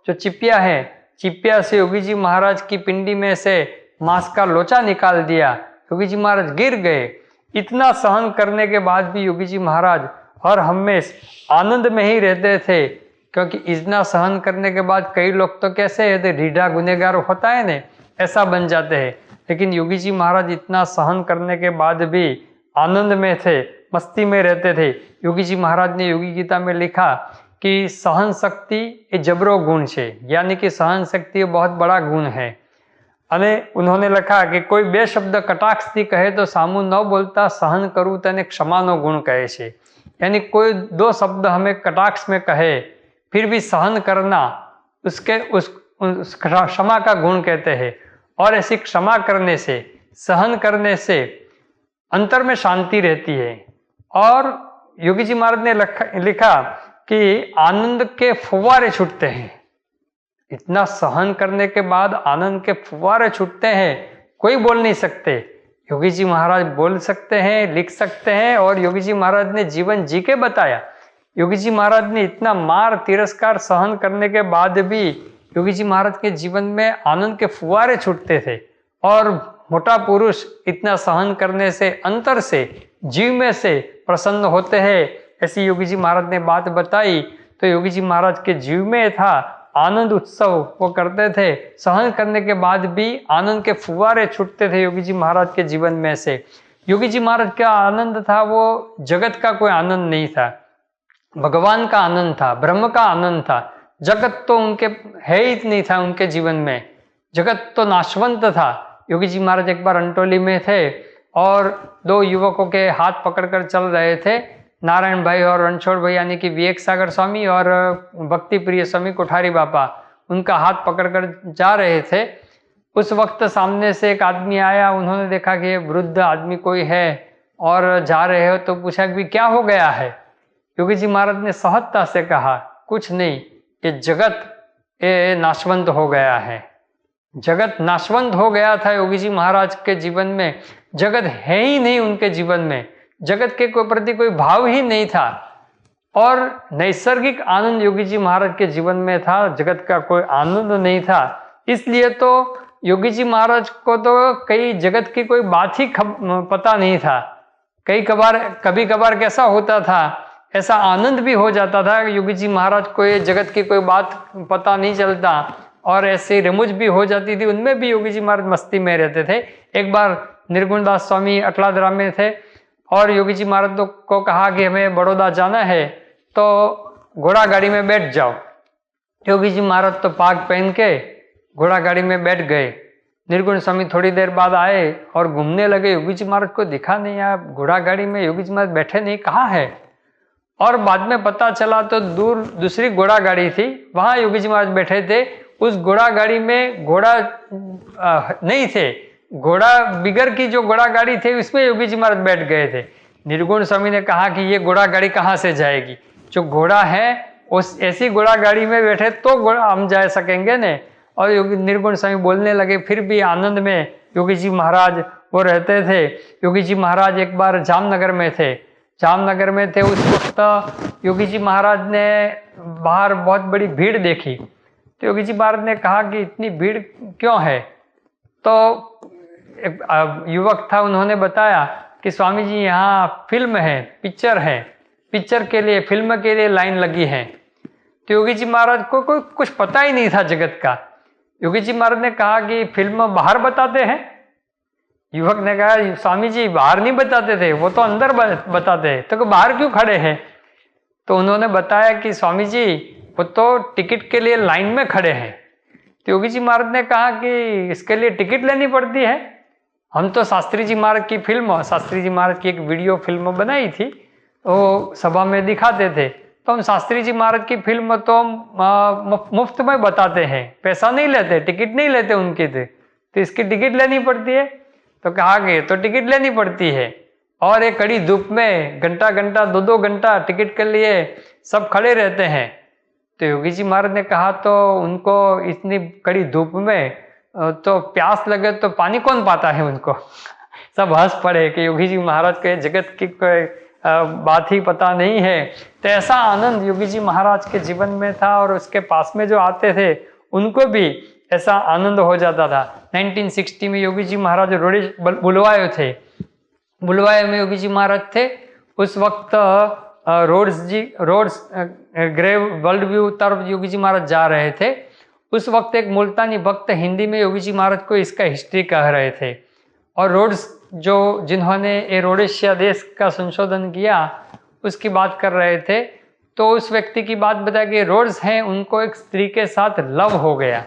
जो चिपिया है, चिपिया से योगी जी महाराज की पिंडी में से मांस का लोचा निकाल दिया। योगी जी महाराज गिर गए। इतना सहन करने के बाद भी योगी जी महाराज हर हमेशा आनंद में ही रहते थे, क्योंकि इतना सहन करने के बाद कई लोग तो कैसे है, रीढ़ा गुनहगार होता है ना, ऐसा बन जाते हैं। लेकिन योगी जी महाराज इतना सहन करने के बाद भी आनंद में थे, मस्ती में रहते थे। योगी जी महाराज ने योगी गीता में लिखा कि सहन शक्ति ये जबरो गुण है, यानी कि सहन शक्ति बहुत बड़ा गुण है। અને उन्होंने लिखा कि कोई બે શબ્દ કટાક્ષથી કહે તો સામું ન બોલતા सहन करूँ તેને क्षमाનો गुण કહે છે। यानी कोई दो शब्द हमें कटाक्ष में कहे फिर भी सहन करना उसके उस क्षमा का गुण कहते हैं। और ऐसी क्षमा करने से, सहन करने से अंतर में शांति रहती है। और योगी जी महाराज ने लिखा कि आनंद के फुव्वारे छूटते हैं। इतना सहन करने के बाद आनंद के फुव्वारे छूटते हैं, कोई बोल नहीं सकते। योगी जी महाराज बोल सकते हैं, लिख सकते हैं, और योगी जी महाराज ने जीवन जी के बताया। योगी जी महाराज ने इतना मार तिरस्कार सहन करने के बाद भी योगी जी महाराज के जीवन में आनंद के फुव्वारे छूटते थे। और मोटा पुरुष इतना सहन करने से अंतर से, जीव में से प्रसन्न होते हैं, ऐसी योगी जी महाराज ने बात बताई। तो योगी जी महाराज के जीव में था आनंद उत्सव, वो करते थे। सहन करने के बाद भी आनंद के फुव्वारे छूटते थे योगी जी महाराज के जीवन में से। योगी जी महाराज का आनंद था वो जगत का कोई आनंद नहीं था, भगवान का आनंद था, ब्रह्म का आनंद था। जगत तो उनके है ही नहीं था उनके जीवन में, जगत तो नाशवंत था। योगी जी महाराज एक बार अंटोली में थे और दो युवकों के हाथ पकड़कर चल रहे थे, नारायण भाई और रणछोड़ भाई, यानी कि विवेक सागर स्वामी और भक्ति प्रिय स्वामी कोठारी बापा, उनका हाथ पकड़कर जा रहे थे। उस वक्त सामने से एक आदमी आया, उन्होंने देखा कि ये वृद्ध आदमी कोई है और जा रहे हो, तो पूछा कि क्या हो गया है। योगी जी महाराज ने सहजता से कहा, कुछ नहीं, ये जगत ये नाशवंत हो गया है। जगत नाशवंत हो गया था योगी जी महाराज के जीवन में, जगत है ही नहीं उनके जीवन में, जगत के कोई प्रति कोई भाव ही नहीं था। और नैसर्गिक आनंद योगी जी महाराज के जीवन में था, जगत का कोई आनंद नहीं था। इसलिए तो योगी जी महाराज को तो कई जगत की कोई बात ही पता नहीं था। कभी कभार कैसा होता था, ऐसा आनंद भी हो जाता था योगी जी महाराज को ये जगत की कोई बात पता नहीं चलता, और ऐसे रमुज भी हो जाती थी, उनमें भी योगी जी महाराज मस्ती में रहते थे। एक बार निर्गुणदास स्वामी अटलादरा में थे और योगी जी महाराज को कहा कि हमें बड़ौदा जाना है, तो घोड़ा गाड़ी में बैठ जाओ। योगी जी महाराज तो पाग पहन के घोड़ा गाड़ी में बैठ गए। निर्गुण स्वामी थोड़ी देर बाद आए और घूमने लगे। योगी जी महाराज को दिखा नहीं, आप घोड़ा गाड़ी में योगी जी महाराज बैठे नहीं, कहाँ है। और बाद में पता चला तो दूर दूसरी घोड़ा गाड़ी थी, वहाँ योगी जी महाराज बैठे थे। उस घोड़ा गाड़ी में घोड़ा नहीं थे, घोड़ा बिगर की जो घोड़ा गाड़ी थी उसमें योगी जी महाराज बैठ गए थे। निर्गुण स्वामी ने कहा कि ये घोड़ा गाड़ी कहाँ से जाएगी, जो घोड़ा है उस ऐसी घोड़ा गाड़ी में बैठे तो घोड़ा हम जा सकेंगे ने। और योगी निर्गुण स्वामी बोलने लगे, फिर भी आनंद में योगी जी महाराज वो रहते थे। योगी जी महाराज एक बार जामनगर में थे, जामनगर में थे उस वक्त योगी जी महाराज ने बाहर बहुत बड़ी भीड़ देखी। तो योगी जी महाराज ने कहा कि इतनी भीड़ क्यों है। तो एक युवक था, उन्होंने बताया कि स्वामी जी यहाँ फिल्म है, पिक्चर है, पिक्चर के लिए, फिल्म के लिए लाइन लगी है। तो योगी जी महाराज को कोई कुछ पता ही नहीं था जगत का। योगी जी महाराज ने कहा कि फिल्म बाहर बताते हैं। युवक ने कहा स्वामी जी बाहर नहीं बताते थे, वो तो अंदर बताते हैं, तो बाहर क्यों खड़े हैं। तो उन्होंने बताया कि स्वामी जी वो तो टिकट के लिए लाइन में खड़े हैं। तो योगी जी महाराज ने कहा कि इसके लिए टिकट लेनी पड़ती है। हम तो शास्त्री जी महाराज की फिल्म, शास्त्री जी महाराज की एक वीडियो फिल्म बनाई थी, वो सभा में दिखाते थे। तो हम शास्त्री जी महाराज की फिल्म तो मुफ्त में बताते हैं, पैसा नहीं लेते, टिकट नहीं लेते उनकी, तो इसकी टिकट लेनी पड़ती है। तो कहा गए तो टिकट लेनी पड़ती है। और एक कड़ी धूप में घंटा घंटा 2-2 घंटा टिकट के लिए सब खड़े रहते हैं। तो योगी जी महाराज ने कहा तो उनको इतनी कड़ी धूप में तो प्यास लगे तो पानी कौन पाता है उनको। सब हंस पड़े कि योगी जी महाराज के जगत की कोई बात ही पता नहीं है। तो ऐसा आनंद योगी जी महाराज के जीवन में था और उसके पास में जो आते थे उनको भी ऐसा आनंद हो जाता था। 1960 में योगी जी महाराज रोडेश बुलवाए थे, बुलवाए में योगी जी महाराज थे। उस वक्त रोड्स ग्रेव वर्ल्ड व्यू तरफ योगी जी महाराज जा रहे थे। उस वक्त एक मुल्तानी भक्त हिंदी में योगी जी महाराज को इसका हिस्ट्री कह रहे थे और रोड्स जो जिन्होंने ये रोडेशिया देश का संशोधन किया उसकी बात कर रहे थे। तो उस व्यक्ति की बात बता कि रोड्स हैं, उनको एक स्त्री के साथ लव हो गया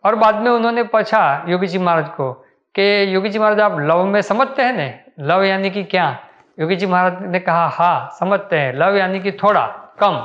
और बाद में उन्होंने पूछा योगी जी महाराज को कि योगी जी महाराज आप लव में समझते हैं ना, लव यानी कि क्या? योगी जी महाराज ने कहा हाँ समझते हैं, लव यानी कि थोड़ा कम।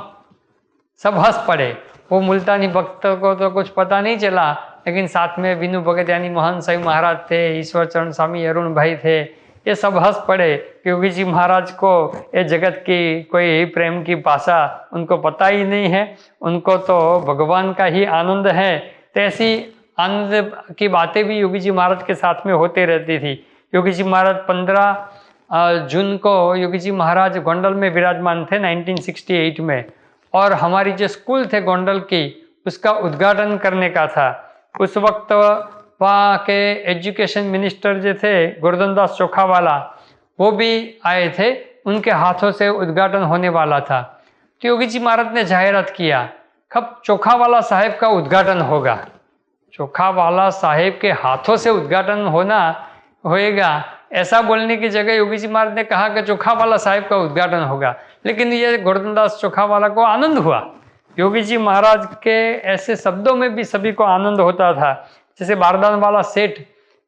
सब हंस पड़े। वो मुल्तानी भक्त को तो कुछ पता नहीं चला, लेकिन साथ में विनु भगत यानी मोहन साई महाराज थे, ईश्वर चरण स्वामी अरुण भाई थे, ये सब हंस पड़े कि योगी जी महाराज को ये जगत की कोई प्रेम की भाषा उनको पता ही नहीं है, उनको तो भगवान का ही आनंद है। तो ऐसी आनंद की बातें भी योगी जी महाराज के साथ में होते रहती थी। योगी जी महाराज 15 जून को योगी जी महाराज गोंडल में विराजमान थे 1968 में, और हमारी जो स्कूल थे गोंडल की उसका उद्घाटन करने का था। उस वक्त वहाँ के एजुकेशन मिनिस्टर जो थे गोवर्धन दास चोखावाला वो भी आए थे, उनके हाथों से उद्घाटन होने वाला था। तो योगी जी महाराज ने जाहिरात किया कब चोखावाला साहेब का उद्घाटन होगा, चोखावाला साहेब के हाथों से उद्घाटन होएगा। ऐसा बोलने की जगह योगी जी महाराज ने कहा कि चोखावाला साहेब का उद्घाटन होगा, लेकिन ये गोवर्धन दास चोखावाला को आनंद हुआ। योगी जी महाराज के ऐसे शब्दों में भी सभी को आनंद होता था। जैसे बारदान वाला सेठ,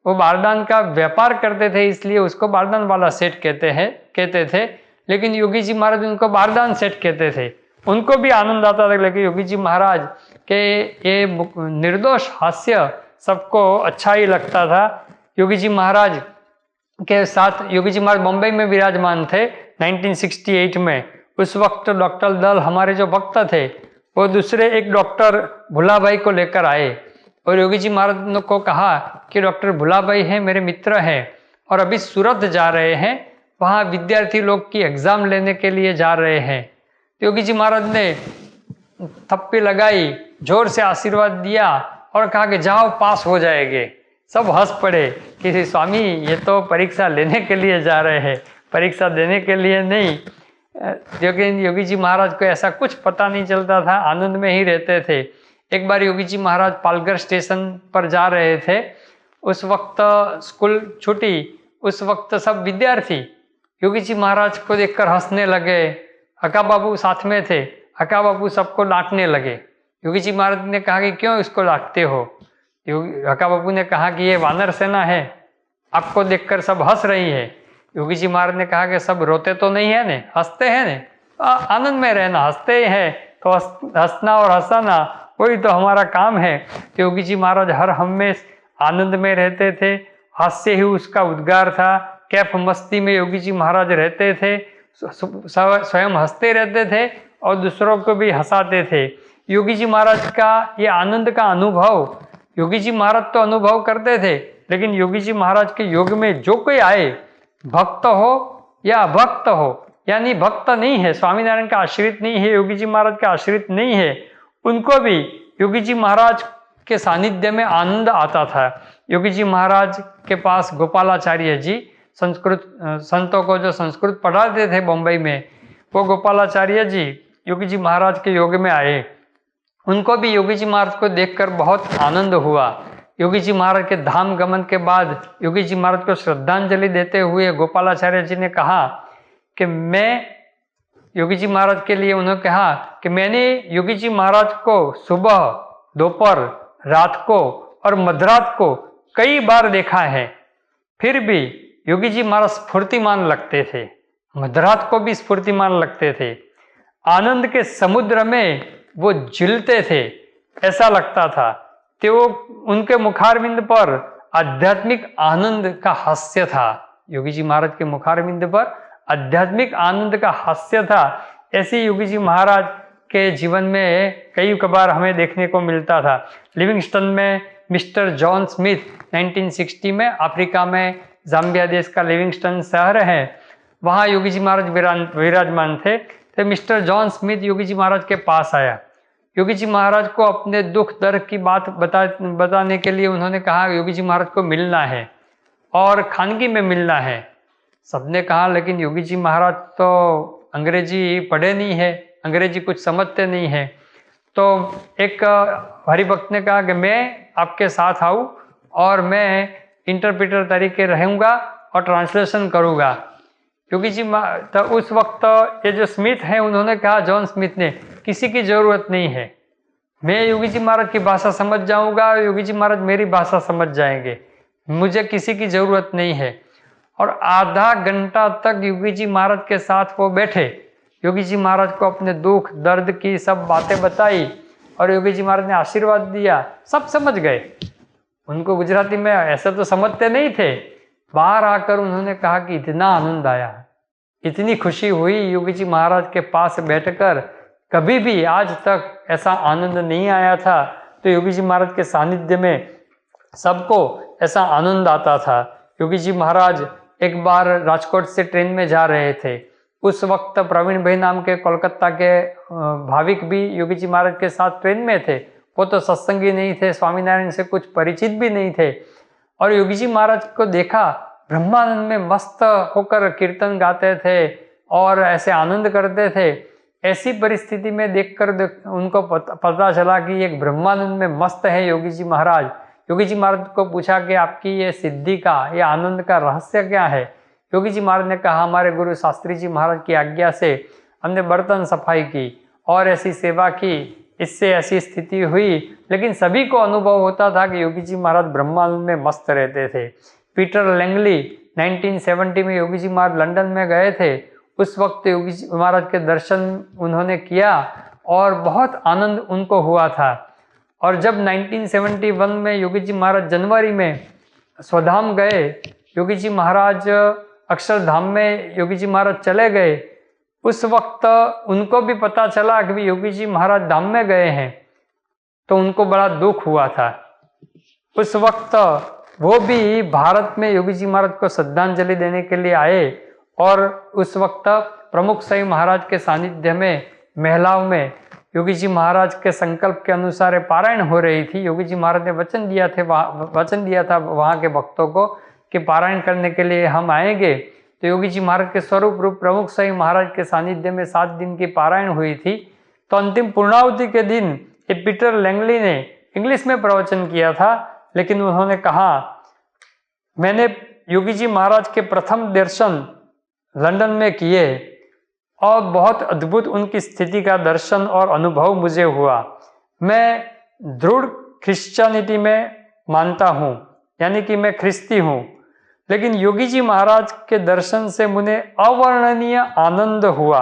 वो बारदान का व्यापार करते थे इसलिए उसको बारदान वाला सेठ कहते थे, लेकिन योगी जी महाराज उनको बारदान सेठ कहते थे। उनको भी आनंद आता था। लेकिन योगी जी महाराज के ये निर्दोष हास्य सबको अच्छा ही लगता था। योगी जी महाराज के साथ योगी जी महाराज मुंबई में विराजमान थे 1968 में। उस वक्त डॉक्टर दल हमारे जो भक्त थे वो दूसरे एक डॉक्टर भुलाभाई को लेकर आए और योगी जी महाराज को कहा कि डॉक्टर भुलाभाई हैं मेरे मित्र हैं और अभी सूरत जा रहे हैं, वहाँ विद्यार्थी लोग की एग्ज़ाम लेने के लिए जा रहे हैं। तो योगी जी महाराज ने थप्पी लगाई, जोर से आशीर्वाद दिया और कहा कि जाओ पास हो जाएंगे। सब हंस पड़े कि स्वामी ये तो परीक्षा लेने के लिए जा रहे हैं, परीक्षा देने के लिए नहीं। लेकिन योगी जी महाराज को ऐसा कुछ पता नहीं चलता था, आनंद में ही रहते थे। एक बार योगी जी महाराज पालघर स्टेशन पर जा रहे थे, उस वक्त स्कूल छुट्टी, उस वक्त सब विद्यार्थी योगी जी महाराज को देखकर हंसने लगे। अका बाबू साथ में थे, अका बाबू सबको डांटने लगे। योगी जी महाराज ने कहा कि क्यों इसको डांटते हो? अका बाबू ने कहा कि ये वानर सेना है, आपको देखकर सब हंस रही है। योगी जी महाराज ने कहा कि सब रोते तो नहीं है ने, हंसते हैं ने, आनंद में रहना, हंसते हैं तो हंसना और हंसाना वही तो हमारा काम है। तो योगी जी महाराज हर हमेशा आनंद में रहते थे, हास्य ही उसका उद्गार था। कैफ मस्ती में योगी जी महाराज रहते थे, स्वयं हंसते रहते थे और दूसरों को भी हंसाते थे। योगी जी महाराज का ये आनंद का अनुभव योगी जी महाराज तो अनुभव करते थे, लेकिन योगी जी महाराज के योग में जो कोई आए, भक्त हो या अभक्त हो, यानी भक्त नहीं है, स्वामीनारायण का आश्रित नहीं है, योगी जी महाराज का आश्रित नहीं है, उनको भी योगी जी महाराज के सानिध्य में आनंद आता था। योगी जी महाराज के पास गोपालाचार्य जी संतों को जो संस्कृत पढ़ाते थे बम्बई में, वो गोपालाचार्य जी योगी जी महाराज के योग में आए। उनको भी योगी जी महाराज को देखकर बहुत आनंद हुआ। योगी जी महाराज के धाम गमन के बाद योगी जी महाराज को श्रद्धांजलि देते हुए गोपालाचार्य जी ने कहा कि मैं योगी जी महाराज के लिए उन्होंने कहा कि मैंने योगी जी महाराज को सुबह, दोपहर, रात को और मध्यरात को कई बार देखा है, फिर भी योगी जी महाराज स्फूर्तिमान लगते थे, मध्यरात को भी स्फूर्तिमान लगते थे। आनंद के समुद्र में वो झिलते थे, ऐसा लगता था। तो उनके मुखारविंद पर आध्यात्मिक आनंद का हास्य था। योगी जी महाराज के मुखारविंद पर आध्यात्मिक आनंद का हास्य था। ऐसे योगी जी महाराज के जीवन में कई बार हमें देखने को मिलता था। लिविंगस्टन में मिस्टर जॉन स्मिथ 1960 में, अफ्रीका में जाम्बिया देश का लिविंगस्टन शहर है, वहाँ योगी जी महाराज विराजमान थे। तो mister John Smith Yogi ji महाराज के पास आया। योगी जी महाराज को अपने दुख दर्द की बात बताने के लिए उन्होंने कहा योगी जी महाराज को मिलना है और खानगी में मिलना है। सबने कहा लेकिन योगी जी महाराज तो अंग्रेजी पढ़े नहीं है, अंग्रेजी कुछ समझते नहीं है। तो एक हरिभक्त ने कहा कि मैं आपके साथ आऊँ और मैं इंटरप्रेटर तरीके रहूँगा और ट्रांसलेशन करूँगा। योगी जी तो उस वक्त ये जो स्मिथ हैं उन्होंने कहा, जॉन स्मिथ ने, किसी की ज़रूरत नहीं है, मैं योगी जी महाराज की भाषा समझ जाऊँगा, योगी जी महाराज मेरी भाषा समझ जाएंगे, मुझे किसी की ज़रूरत नहीं है। और आधा घंटा तक योगी जी महाराज के साथ वो बैठे, योगी जी महाराज को अपने दुख दर्द की सब बातें बताई और योगी जी महाराज ने आशीर्वाद दिया। सब समझ गए, उनको गुजराती में ऐसे तो समझते नहीं थे। बाहर आकर उन्होंने कहा कि इतना आनंद आया, इतनी खुशी हुई योगी जी महाराज के पास बैठकर, कभी भी आज तक ऐसा आनंद नहीं आया था। तो योगी जी महाराज के सानिध्य में सबको ऐसा आनंद आता था। योगी जी महाराज एक बार राजकोट से ट्रेन में जा रहे थे, उस वक्त प्रवीण भाई नाम के कोलकाता के भाविक भी योगी जी महाराज के साथ ट्रेन में थे। वो तो सत्संगी नहीं थे, स्वामीनारायण से कुछ परिचित भी नहीं थे। और योगी जी महाराज को देखा ब्रह्मानंद में मस्त होकर कीर्तन गाते थे और ऐसे आनंद करते थे। ऐसी परिस्थिति में देखकर उनको पता चला कि एक ब्रह्मानंद में मस्त है योगी जी महाराज। योगी जी महाराज को पूछा कि आपकी ये सिद्धि का, ये आनंद का रहस्य क्या है। योगी जी महाराज ने कहा, हमारे गुरु शास्त्री जी महाराज की आज्ञा से हमने बर्तन सफाई की और ऐसी सेवा की, इससे ऐसी स्थिति हुई। लेकिन सभी को अनुभव होता था कि योगी जी महाराज ब्रह्मानंद में मस्त रहते थे। पीटर लैंगली 1970 में योगी जी महाराज लंदन में गए थे, उस वक्त योगी जी महाराज के दर्शन उन्होंने किया और बहुत आनंद उनको हुआ था। और जब 1971 में योगी जी महाराज जनवरी में स्वधाम गए, योगी जी महाराज अक्षरधाम में योगी जी महाराज चले गए, उस वक्त उनको भी पता चला कि योगी जी महाराज धाम में गए हैं, तो उनको बड़ा दुख हुआ था। उस वक्त वो भी भारत में योगी जी महाराज को श्रद्धांजलि देने के लिए आए और उस वक्त प्रमुख सई महाराज के सानिध्य में महिलाओं में योगी जी महाराज के संकल्प के अनुसार पारायण हो रही थी। योगी जी महाराज ने वचन दिया था वहाँ के भक्तों को कि पारायण करने के लिए हम आएंगे। तो योगी जी महाराज के स्वरूप रूप प्रमुख सई महाराज के सानिध्य में 7 दिन की पारायण हुई थी। तो अंतिम पूर्णाहुति के दिन ये पीटर लैंगली ने इंग्लिश में प्रवचन किया था, लेकिन उन्होंने कहा, मैंने योगी जी महाराज के प्रथम दर्शन लंदन में किए और बहुत अद्भुत उनकी स्थिति का दर्शन और अनुभव मुझे हुआ। मैं दृढ़ क्रिश्चियनिटी में मानता हूँ, यानी कि मैं ख्रिस्ती हूँ, लेकिन योगी जी महाराज के दर्शन से मुझे अवर्णनीय आनंद हुआ।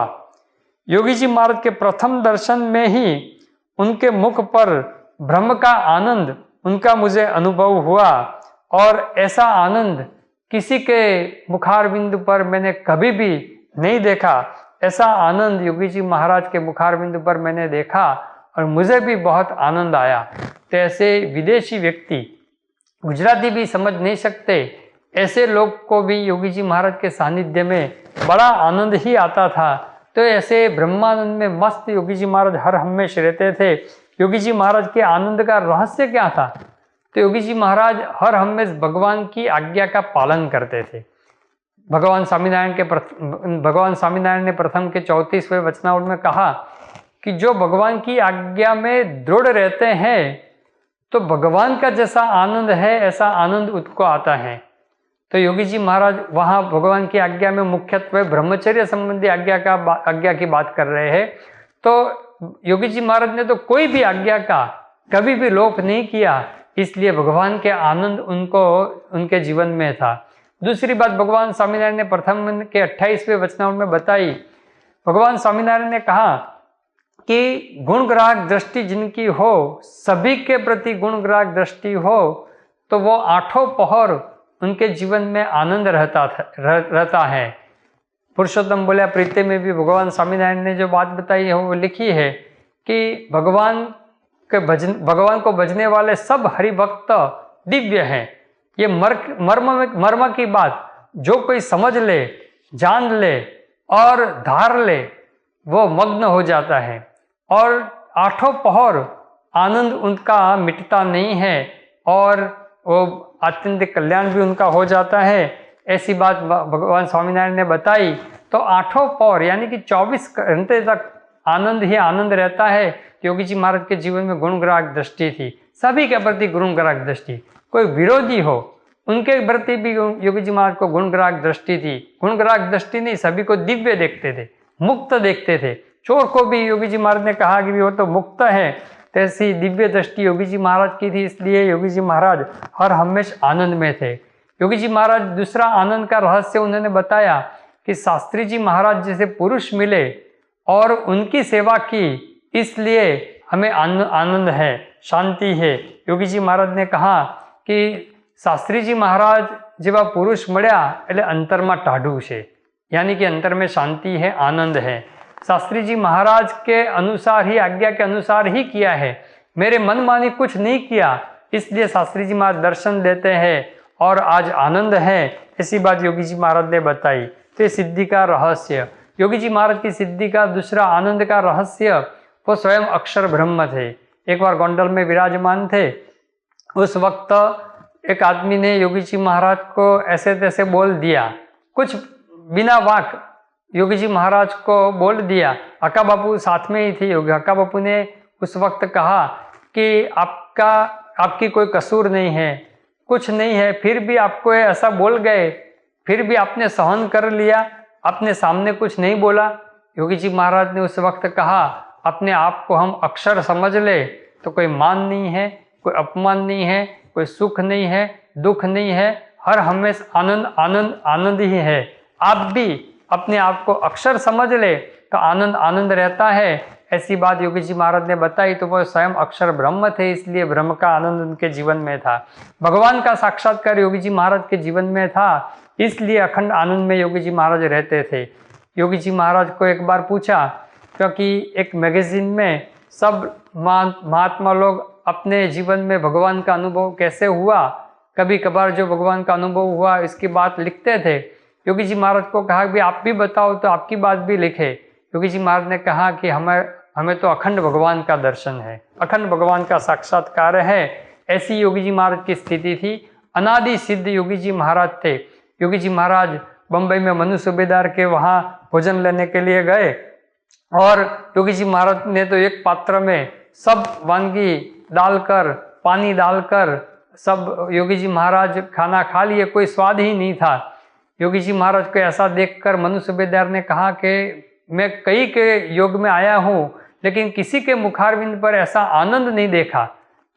योगी जी महाराज के प्रथम दर्शन में ही उनके मुख पर ब्रह्म का आनंद उनका मुझे अनुभव हुआ और ऐसा आनंद किसी के मुखार बिंदु पर मैंने कभी भी नहीं देखा। ऐसा आनंद योगी जी महाराज के मुखार बिंदु पर मैंने देखा और मुझे भी बहुत आनंद आया। तो ऐसे विदेशी व्यक्ति गुजराती भी समझ नहीं सकते, ऐसे लोग को भी योगी जी महाराज के सानिध्य में बड़ा आनंद ही आता था। तो ऐसे ब्रह्मानंद में मस्त योगी जी महाराज हर हमेश रहते थे। योगी जी महाराज के आनंद का रहस्य क्या था? तो योगी जी महाराज हर हमेश भगवान की आज्ञा का पालन करते थे। भगवान स्वामीनारायण ने प्रथम के 34वें वचनावली में कहा कि जो भगवान की आज्ञा में दृढ़ रहते हैं तो भगवान का जैसा आनंद है ऐसा आनंद उनको आता है। तो योगी जी महाराज वहाँ भगवान की आज्ञा में मुख्यत्वे ब्रह्मचर्य संबंधी आज्ञा की बात कर रहे हैं। तो योगी जी महाराज ने तो कोई भी आज्ञा का कभी भी लोप नहीं किया, इसलिए भगवान के आनंद उनको उनके जीवन में था। दूसरी बात भगवान स्वामीनारायण ने प्रथम के 28वें वचनावली में बताई। भगवान स्वामीनारायण ने कहा कि गुणग्राहक दृष्टि जिनकी हो, सभी के प्रति गुणग्राहक दृष्टि हो, तो वो आठों पहर उनके जीवन में आनंद रहता है। पुरुषोत्तम बोला प्रीति में भी भगवान स्वामीनारायण ने जो बात बताई है वो लिखी है कि भगवान को भजने वाले सब हरिभक्त दिव्य हैं। ये मर्म की बात जो कोई समझ ले जान ले और धार ले, वो मग्न हो जाता है और आठों पहर आनंद उनका मिटता नहीं है और वो आत्यंतिक कल्याण भी उनका हो जाता है। ऐसी बात भगवान स्वामीनारायण ने बताई। तो आठों पहर यानी कि 24 घंटे तक आनंद ही आनंद रहता है। योगी जी महाराज के जीवन में गुणग्राहक दृष्टि थी, सभी के प्रति गुणग्राहक दृष्टि। कोई विरोधी हो उनके प्रति भी योगी जी महाराज को गुणग्राहक दृष्टि थी। गुणग्राहक दृष्टि नहीं, सभी को दिव्य देखते थे, मुक्त देखते थे। चोर को भी योगी जी महाराज ने कहा कि वो तो मुक्त है, तैसी दिव्य दृष्टि योगी जी महाराज की थी। इसलिए योगी जी महाराज हर हमेशा आनंद में थे। योगी जी महाराज दूसरा आनंद का रहस्य उन्होंने बताया कि शास्त्री जी महाराज जैसे पुरुष मिले और उनकी सेवा की, इसलिए हमें आनंद है, शांति है। योगी जी महाराज ने कहा कि शास्त्री जी महाराज जेवा पुरुष મળ્યા એટલે અંતરમાં ટાઢું છે, यानी कि अंतर में शांति है, आनंद है। शास्त्री जी महाराज के अनुसार ही, आज्ञा के अनुसार ही किया है, मेरे मनमानी कुछ नहीं किया, इसलिए शास्त्री जी महाराज दर्शन देते हैं और आज आनंद है। ऐसी बात योगी जी महाराज ने बताई। तो सिद्धि का रहस्य, योगी जी महाराज की सिद्धि का दूसरा आनंद का रहस्य वो स्वयं अक्षर ब्रह्म थे। एक बार गोंडल में विराजमान थे, उस वक्त एक आदमी ने योगी जी महाराज को ऐसे तैसे बोल दिया, कुछ बिना वाक योगी जी महाराज को बोल दिया। हक्का बापू साथ में ही थे। योगी हक्का बापू ने उस वक्त कहा कि आपकी कोई कसूर नहीं है, कुछ नहीं है, फिर भी आपको ऐसा बोल गए, फिर भी आपने सहन कर लिया, आपने सामने कुछ नहीं बोला। योगी जी महाराज ने उस वक्त कहा, अपने आप को हम अक्षर समझ ले तो कोई मान नहीं है, कोई अपमान नहीं है, कोई सुख नहीं है, दुख नहीं है, हर हमेशा आनंद आनंद आनंद ही है। आप भी अपने आप को अक्षर समझ ले तो आनंद आनंद रहता है। ऐसी बात योगी जी महाराज ने बताई। तो वो स्वयं अक्षर ब्रह्म थे, इसलिए ब्रह्म का आनंद उनके जीवन में था। भगवान का साक्षात्कार योगी जी महाराज के जीवन में था, इसलिए अखंड आनंद में योगी जी महाराज रहते थे। योगी जी महाराज को एक बार पूछा, क्योंकि एक मैगजीन में सब महात्मा लोग अपने जीवन में भगवान का अनुभव कैसे हुआ, कभी कभार जो भगवान का अनुभव हुआ इसकी बात लिखते थे। योगी जी महाराज को कहा कि आप भी बताओ, तो आपकी बात भी लिखे। योगी जी महाराज ने कहा कि हमें तो अखंड भगवान का दर्शन है, अखंड भगवान का साक्षात्कार है। ऐसी योगी जी महाराज की स्थिति थी। अनादि सिद्ध योगी जी महाराज थे। योगी जी महाराज बम्बई में मनु सूबेदार के वहाँ भोजन लेने के लिए गए और योगी जी महाराज ने तो एक पात्र में सब वानगी डालकर, पानी डालकर सब योगी जी महाराज खाना खा लिए, कोई स्वाद ही नहीं था। योगी जी महाराज को ऐसा देखकर मनु सूबेदार ने कहा कि मैं कई के योग में आया हूँ, लेकिन किसी के मुखारविंद पर ऐसा आनंद नहीं देखा,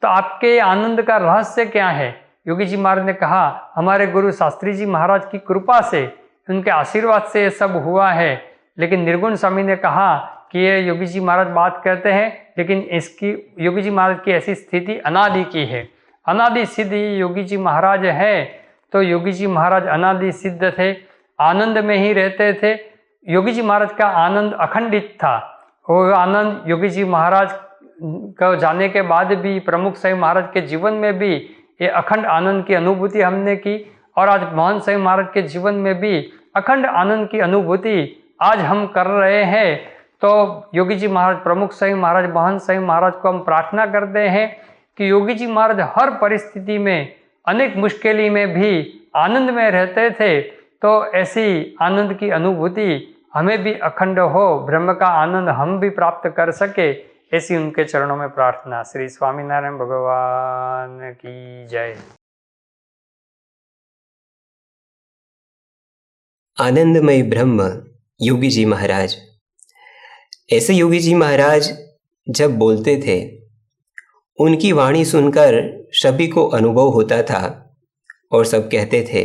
तो आपके आनंद का रहस्य क्या है? योगी जी महाराज ने कहा, हमारे गुरु शास्त्री जी महाराज की कृपा से, उनके आशीर्वाद से ये सब हुआ है। लेकिन निर्गुण स्वामी ने कहा कि ये योगी जी महाराज बात कहते हैं, लेकिन इसकी योगी जी महाराज की ऐसी स्थिति अनादि की है, अनादि सिद्ध योगी जी महाराज है। तो योगी जी महाराज अनादि सिद्ध थे, आनंद में ही रहते थे। योगी जी महाराज का आनंद अखंडित था। वो आनंद योगी जी महाराज को जाने के बाद भी, प्रमुख साईं महाराज के जीवन में भी ये अखंड आनंद की अनुभूति हमने की, और आज मोहन साईं महाराज के जीवन में भी अखंड आनंद की अनुभूति आज हम कर रहे हैं। तो योगी जी महाराज, प्रमुख साईं महाराज, मोहन साईं महाराज को हम प्रार्थना करते हैं कि योगी जी महाराज हर परिस्थिति में, अनेक मुश्किली में भी आनंद में रहते थे। तो ऐसी आनंद की अनुभूति हमें भी अखंड हो, ब्रह्म का आनंद हम भी प्राप्त कर सके, ऐसी उनके चरणों में प्रार्थना। श्री स्वामीनारायण भगवान की जय। आनंदमय ब्रह्म योगी जी महाराज। ऐसे योगी जी महाराज जब बोलते थे, उनकी वाणी सुनकर सभी को अनुभव होता था और सब कहते थे,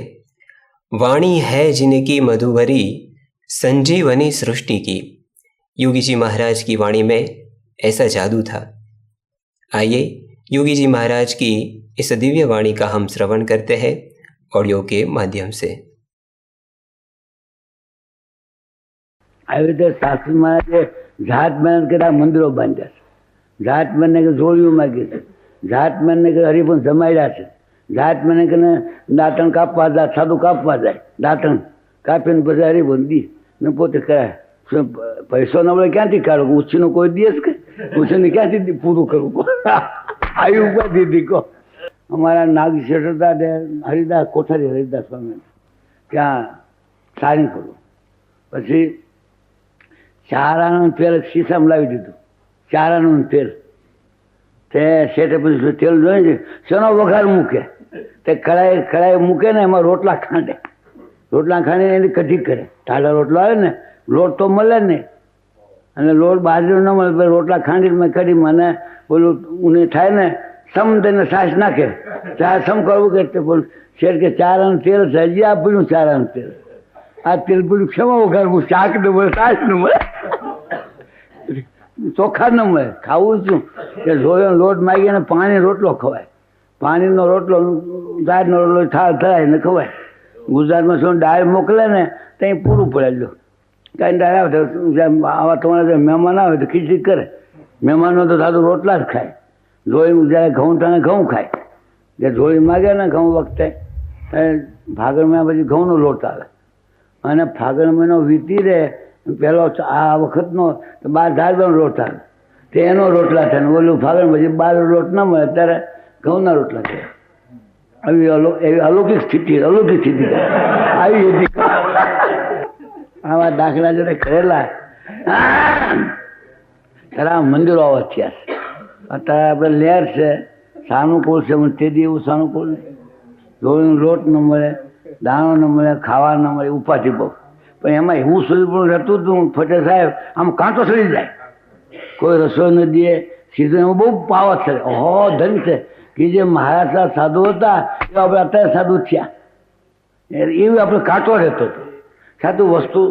वाणी है जिनकी मधुवरी, संजीवनी सृष्टि की। योगी जी महाराज की वाणी में ऐसा जादू था। आइए योगी जी महाराज की इस दिव्य वाणी का हम श्रवण करते हैं ऑडियो के माध्यम से। આવી રીતે શાસ્ત્રી મહારાજે જાત મહેનત કર્યા, મંદિરો બાંધ્યા છે, જાત મહેનત કે જોડીઓ માગી છે, જાત મહેનત કે હરિભુન જમાડ્યા છે, જાત મહેનત કે દાંતણ કાપવા જાય, સાદું કાપવા જાય દાંતણ, કાપીને પછી હરીબંધી ને પોતે કરાય. પૈસો ન મળે ક્યાંથી કાઢો? ઉછીનું કોઈ દિવસ કે ઉછીને ક્યાંથી પૂરું કરવું? આવી ઉપાધિ હતી કહો. અમારા નાગ શેઠ હતા તે હરિદાસ કોઠારી હરિદાસ સ્વામી ત્યાં સારંગપુર. પછી 4 આનાનું તેલ શીશામાં લાવી દીધું. 4 આનાનું તેલ તે શેઠે પછી તેલ જોઈએ છે શેનો વઘાર મૂકે તે કઢાઈ મૂકે ને એમાં રોટલા ખાંડે. રોટલા ખાંડીને એની કઢી કરે. ટાઢા રોટલો આવે ને લોટ તો મળે નહીં અને લોટ બાજરો ન મળે. રોટલા ખાંડીને કઢીમાં અને બોલું ઊની થાય ને સમ તેને છાશ નાખે. છાશ સમ કરવું કે બોલું શેઠ કે 4 આનાનું તેલ છે હજી આ પીડ્યું 4 આનાનું તેલ. આ તેલ પીડ્યું ક્ષમા વઘારવું. શાક ન મળે, છાશ ન મળે, ચોખા ન મળે. ખાવું શું કે જોયો લોટ માગીને પાણી રોટલો ખવાય. પાણીનો રોટલો દાળનો રોટલો થાય ને ખવાય. ગુજરાતમાં શું દાળ મોકલે ને ત્યાં પૂરું પડે. લો કાંઈ દાળ આવે તો આવા તમારા મહેમાન આવે તો ખીચડી કરે. મહેમાનો તો સાદું રોટલા જ ખાય. જોઈ જ્યારે ઘઉં ટાણે ઘઉં ખાય. જે જોઈ માગે ને ઘઉં વખતે ફાગણ મહિના પછી ઘઉંનો લોટ આવે અને ફાગણ મહિનો વીતી રહે પહેલો આ વખતનો 12 ધારવાનો લોટ આવે તે એનો રોટલા થાય ને ઓલું ફાગણ પછી 12 લોટ ન મળે ત્યારે ઘઉંના રોટલા થાય. એવી અલૌકિક સ્થિતિ આવી હતી. આવા દાખલા જોડે કરેલા ખરા મંદિરો આવા થયા છે. અત્યારે આપણે લહેર છે સાનુકૂળ છે તે દી એવું સાનુકૂળ નહીં. લોહીનો લોટ ન મળે, દાણો ન મળે, ખાવા ન મળે, ઉપાધિ બહુ. પણ એમાં એવું સુધી પણ રહેતું હતું ફટે સાહેબ આમ કાંટો સડી જાય. કોઈ રસોઈ ન દે સીધું એમાં બહુ પાવત છે. ધન છે કે જે મહારાષ્ટ્ર સાધુ હતા એ આપણે અત્યારે સાધુ થયા. એવી આપણે કાંટો રહેતો હતો. સાચું વસ્તુ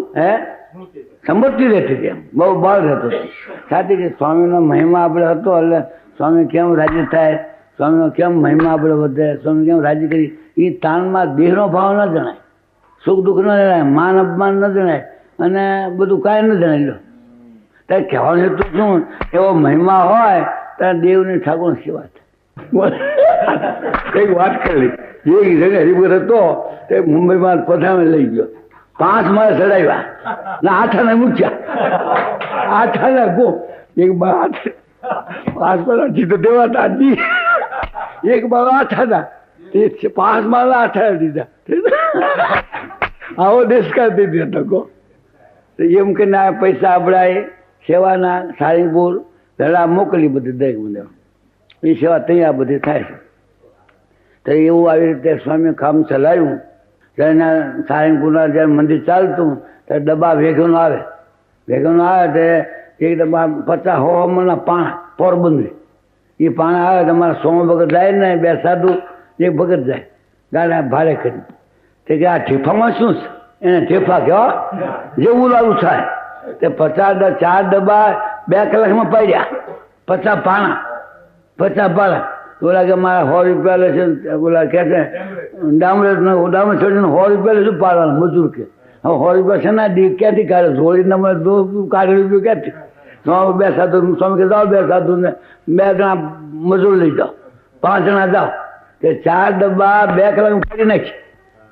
સમજતી રહેતી હતી. એમ બહુ બળ રહેતો હતો. સાચી કે સ્વામીનો મહિમા આપણે હતો એટલે સ્વામી કેમ રાજી થાય, સ્વામીનો કેમ મહિમા આપણે વધે, સ્વામી કેમ રાજી કરી. એ તાણમાં દેહનો ભાવ ન જણાય, સુખ દુઃખ ન જણાય, માન અપમાન ન જણાય અને બધું કાંઈ ન જણાય. લો ત્યારે કહેવાનું હતું શું એવો મહિમા હોય ત્યારે દેવની ઠાકોર સેવા થાય. કઈ વાત કરી એક જગ્યાએ હરિભગત હતો તે મુંબઈમાં પધામે લઈ ગયો. 5 માળે ચડાવ્યા ને આઠાને મૂક્યા. આઠાને ગો એક બાર 5 માળાથી તો દેવાતા એક બાર આઠાના 5 માળા આઠા દીધા. આવો દેશકાર દીધી હતો ગો. એમ કે ના પૈસા આપણાએ સેવાના સારંગપુર ધડા મોકલી બધી દરેક મંદિર એ સેવા ત્યાં બધી થાય છે. તો એવું આવી રીતે સ્વામી કામ ચલાવ્યું. ત્યારે સારંગપુરના જ્યારે મંદિર ચાલતું ત્યારે ડબ્બા વેગનો આવે તે એક ડબ્બા 50-100 મણના પાણા પોરબંદરી એ પાણા આવે તમારા 100 ભગત જાય ને 2 સાધુ 1 ભગત જાય ગાડા ભાડે કરી. તે કે આ ઠેફામાં શું છે? એને ઠેફા કહેવા જેવું લાવું થાય. તે 4 ડબ્બા 2 કલાકમાં પાડ્યા. 50 પાણા 50 પાણા. બોલા કે મારા 100 રૂપિયા લે છે. બોલા કે છે ડામર ચડીને 100 રૂપિયા લેશું પાડવાનું મજૂર કે. હવે 100 રૂપિયા છે ના દી ક્યાંથી કાઢે? જોડી નંબર કાઢે રૂપિયા ક્યાંથી? 2 સાધુ સ્વામી કે જાઓ 2 સાધુ ને 2 જણા મજૂર લઈ જાઓ, 5 જણા જાઓ. તે 4 ડબ્બા 2 કલાક પાડી નાખી.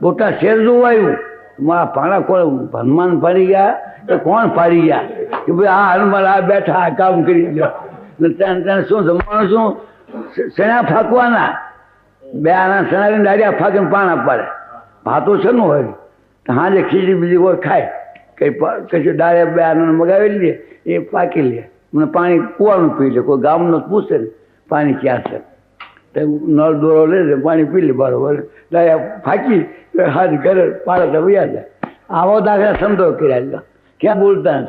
મોટા શેર જોવા આવ્યું. મારા પાણા કોણ હનુમાન પાડી ગયા કે કોણ પાડી ગયા? કે ભાઈ આ હનુમાન આ બેઠા આ કામ કરી ગયો. ત્યાં શું જમવાનું શું શેણા ફાંકવાના 2 આના શેણા દાડિયા ફાંકીને પાણા પાડે. ભાતો છે ને હોય હાજે ખીચડી બીજી કોઈ ખાય કઈ કશું દાળિયા 2 આના મગાવી લે એ પાકી લે મને પાણી કૂવાનું પી લે. કોઈ ગામનો પૂછે ને પાણી ક્યાં છે તો નળ દોરો લે પાણી પી લે બરોબર. દાળિયા ફાંકી હાથ ઘરે પાડે તો વયા જાય. આવો દાખલા સમજો કર્યા. ક્યાં બોલતા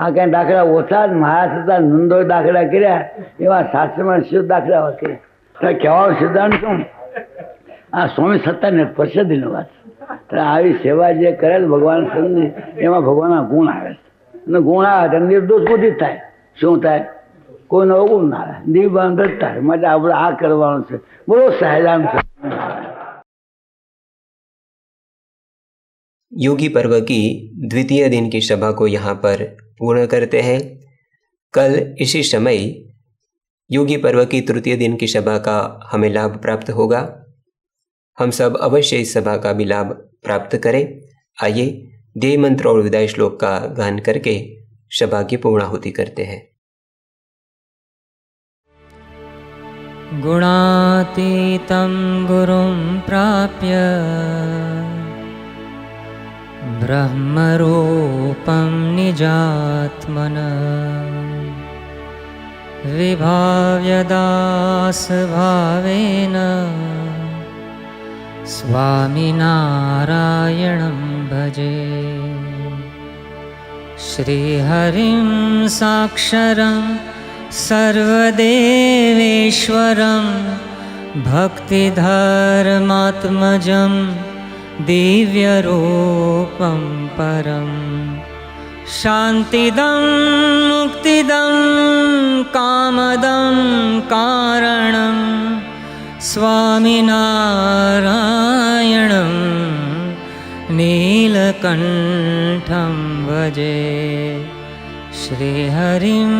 આ કાંઈ દાખલા ઓછા જ મહારાજ હતા નંદો દાખલા કર્યા એવા શાસ્ત્રમાં શું દાખલા કર્યા. કહેવાનો સિદ્ધાંત શું આ સ્વામી સત્તાને પ્રસિદ્ધિનો વાત. આવી સેવા જે કરે ભગવાન સંતની એમાં ભગવાનના ગુણ આવે છે અને ગુણ આવે ત્યારે નિર્દોષ બુદ્ધિ થાય. શું થાય? કોઈનો અવગુણ ના આવે, નિર્બાન થાય. માટે આપણે આ કરવાનું છે. બોલો સહેલામ છે. योगी पर्व की द्वितीय दिन की सभा को यहाँ पर पूर्ण करते हैं। कल इसी समय योगी पर्व की तृतीय दिन की सभा का हमें लाभ प्राप्त होगा। हम सब अवश्य इस सभा का भी लाभ प्राप्त करें। आइए ध्येय मंत्र और विदाई श्लोक का गान करके सभा की पूर्णाहुति करते हैं। गुणातीतं गुरुं प्राप्य ब्रह्मरूपं निजात्मनः विभाव्यदासभावेन स्वामिनारायणं भजे। श्रीहरिं साक्षरं सर्वदेवेश्वरं भक्तिधर्मात्मजं दिव्यरूपं परं शान्तिदं मुक्तिदं कामदं कारणं स्वामिनारायणं नीलकण्ठं भजे। श्रीहरिं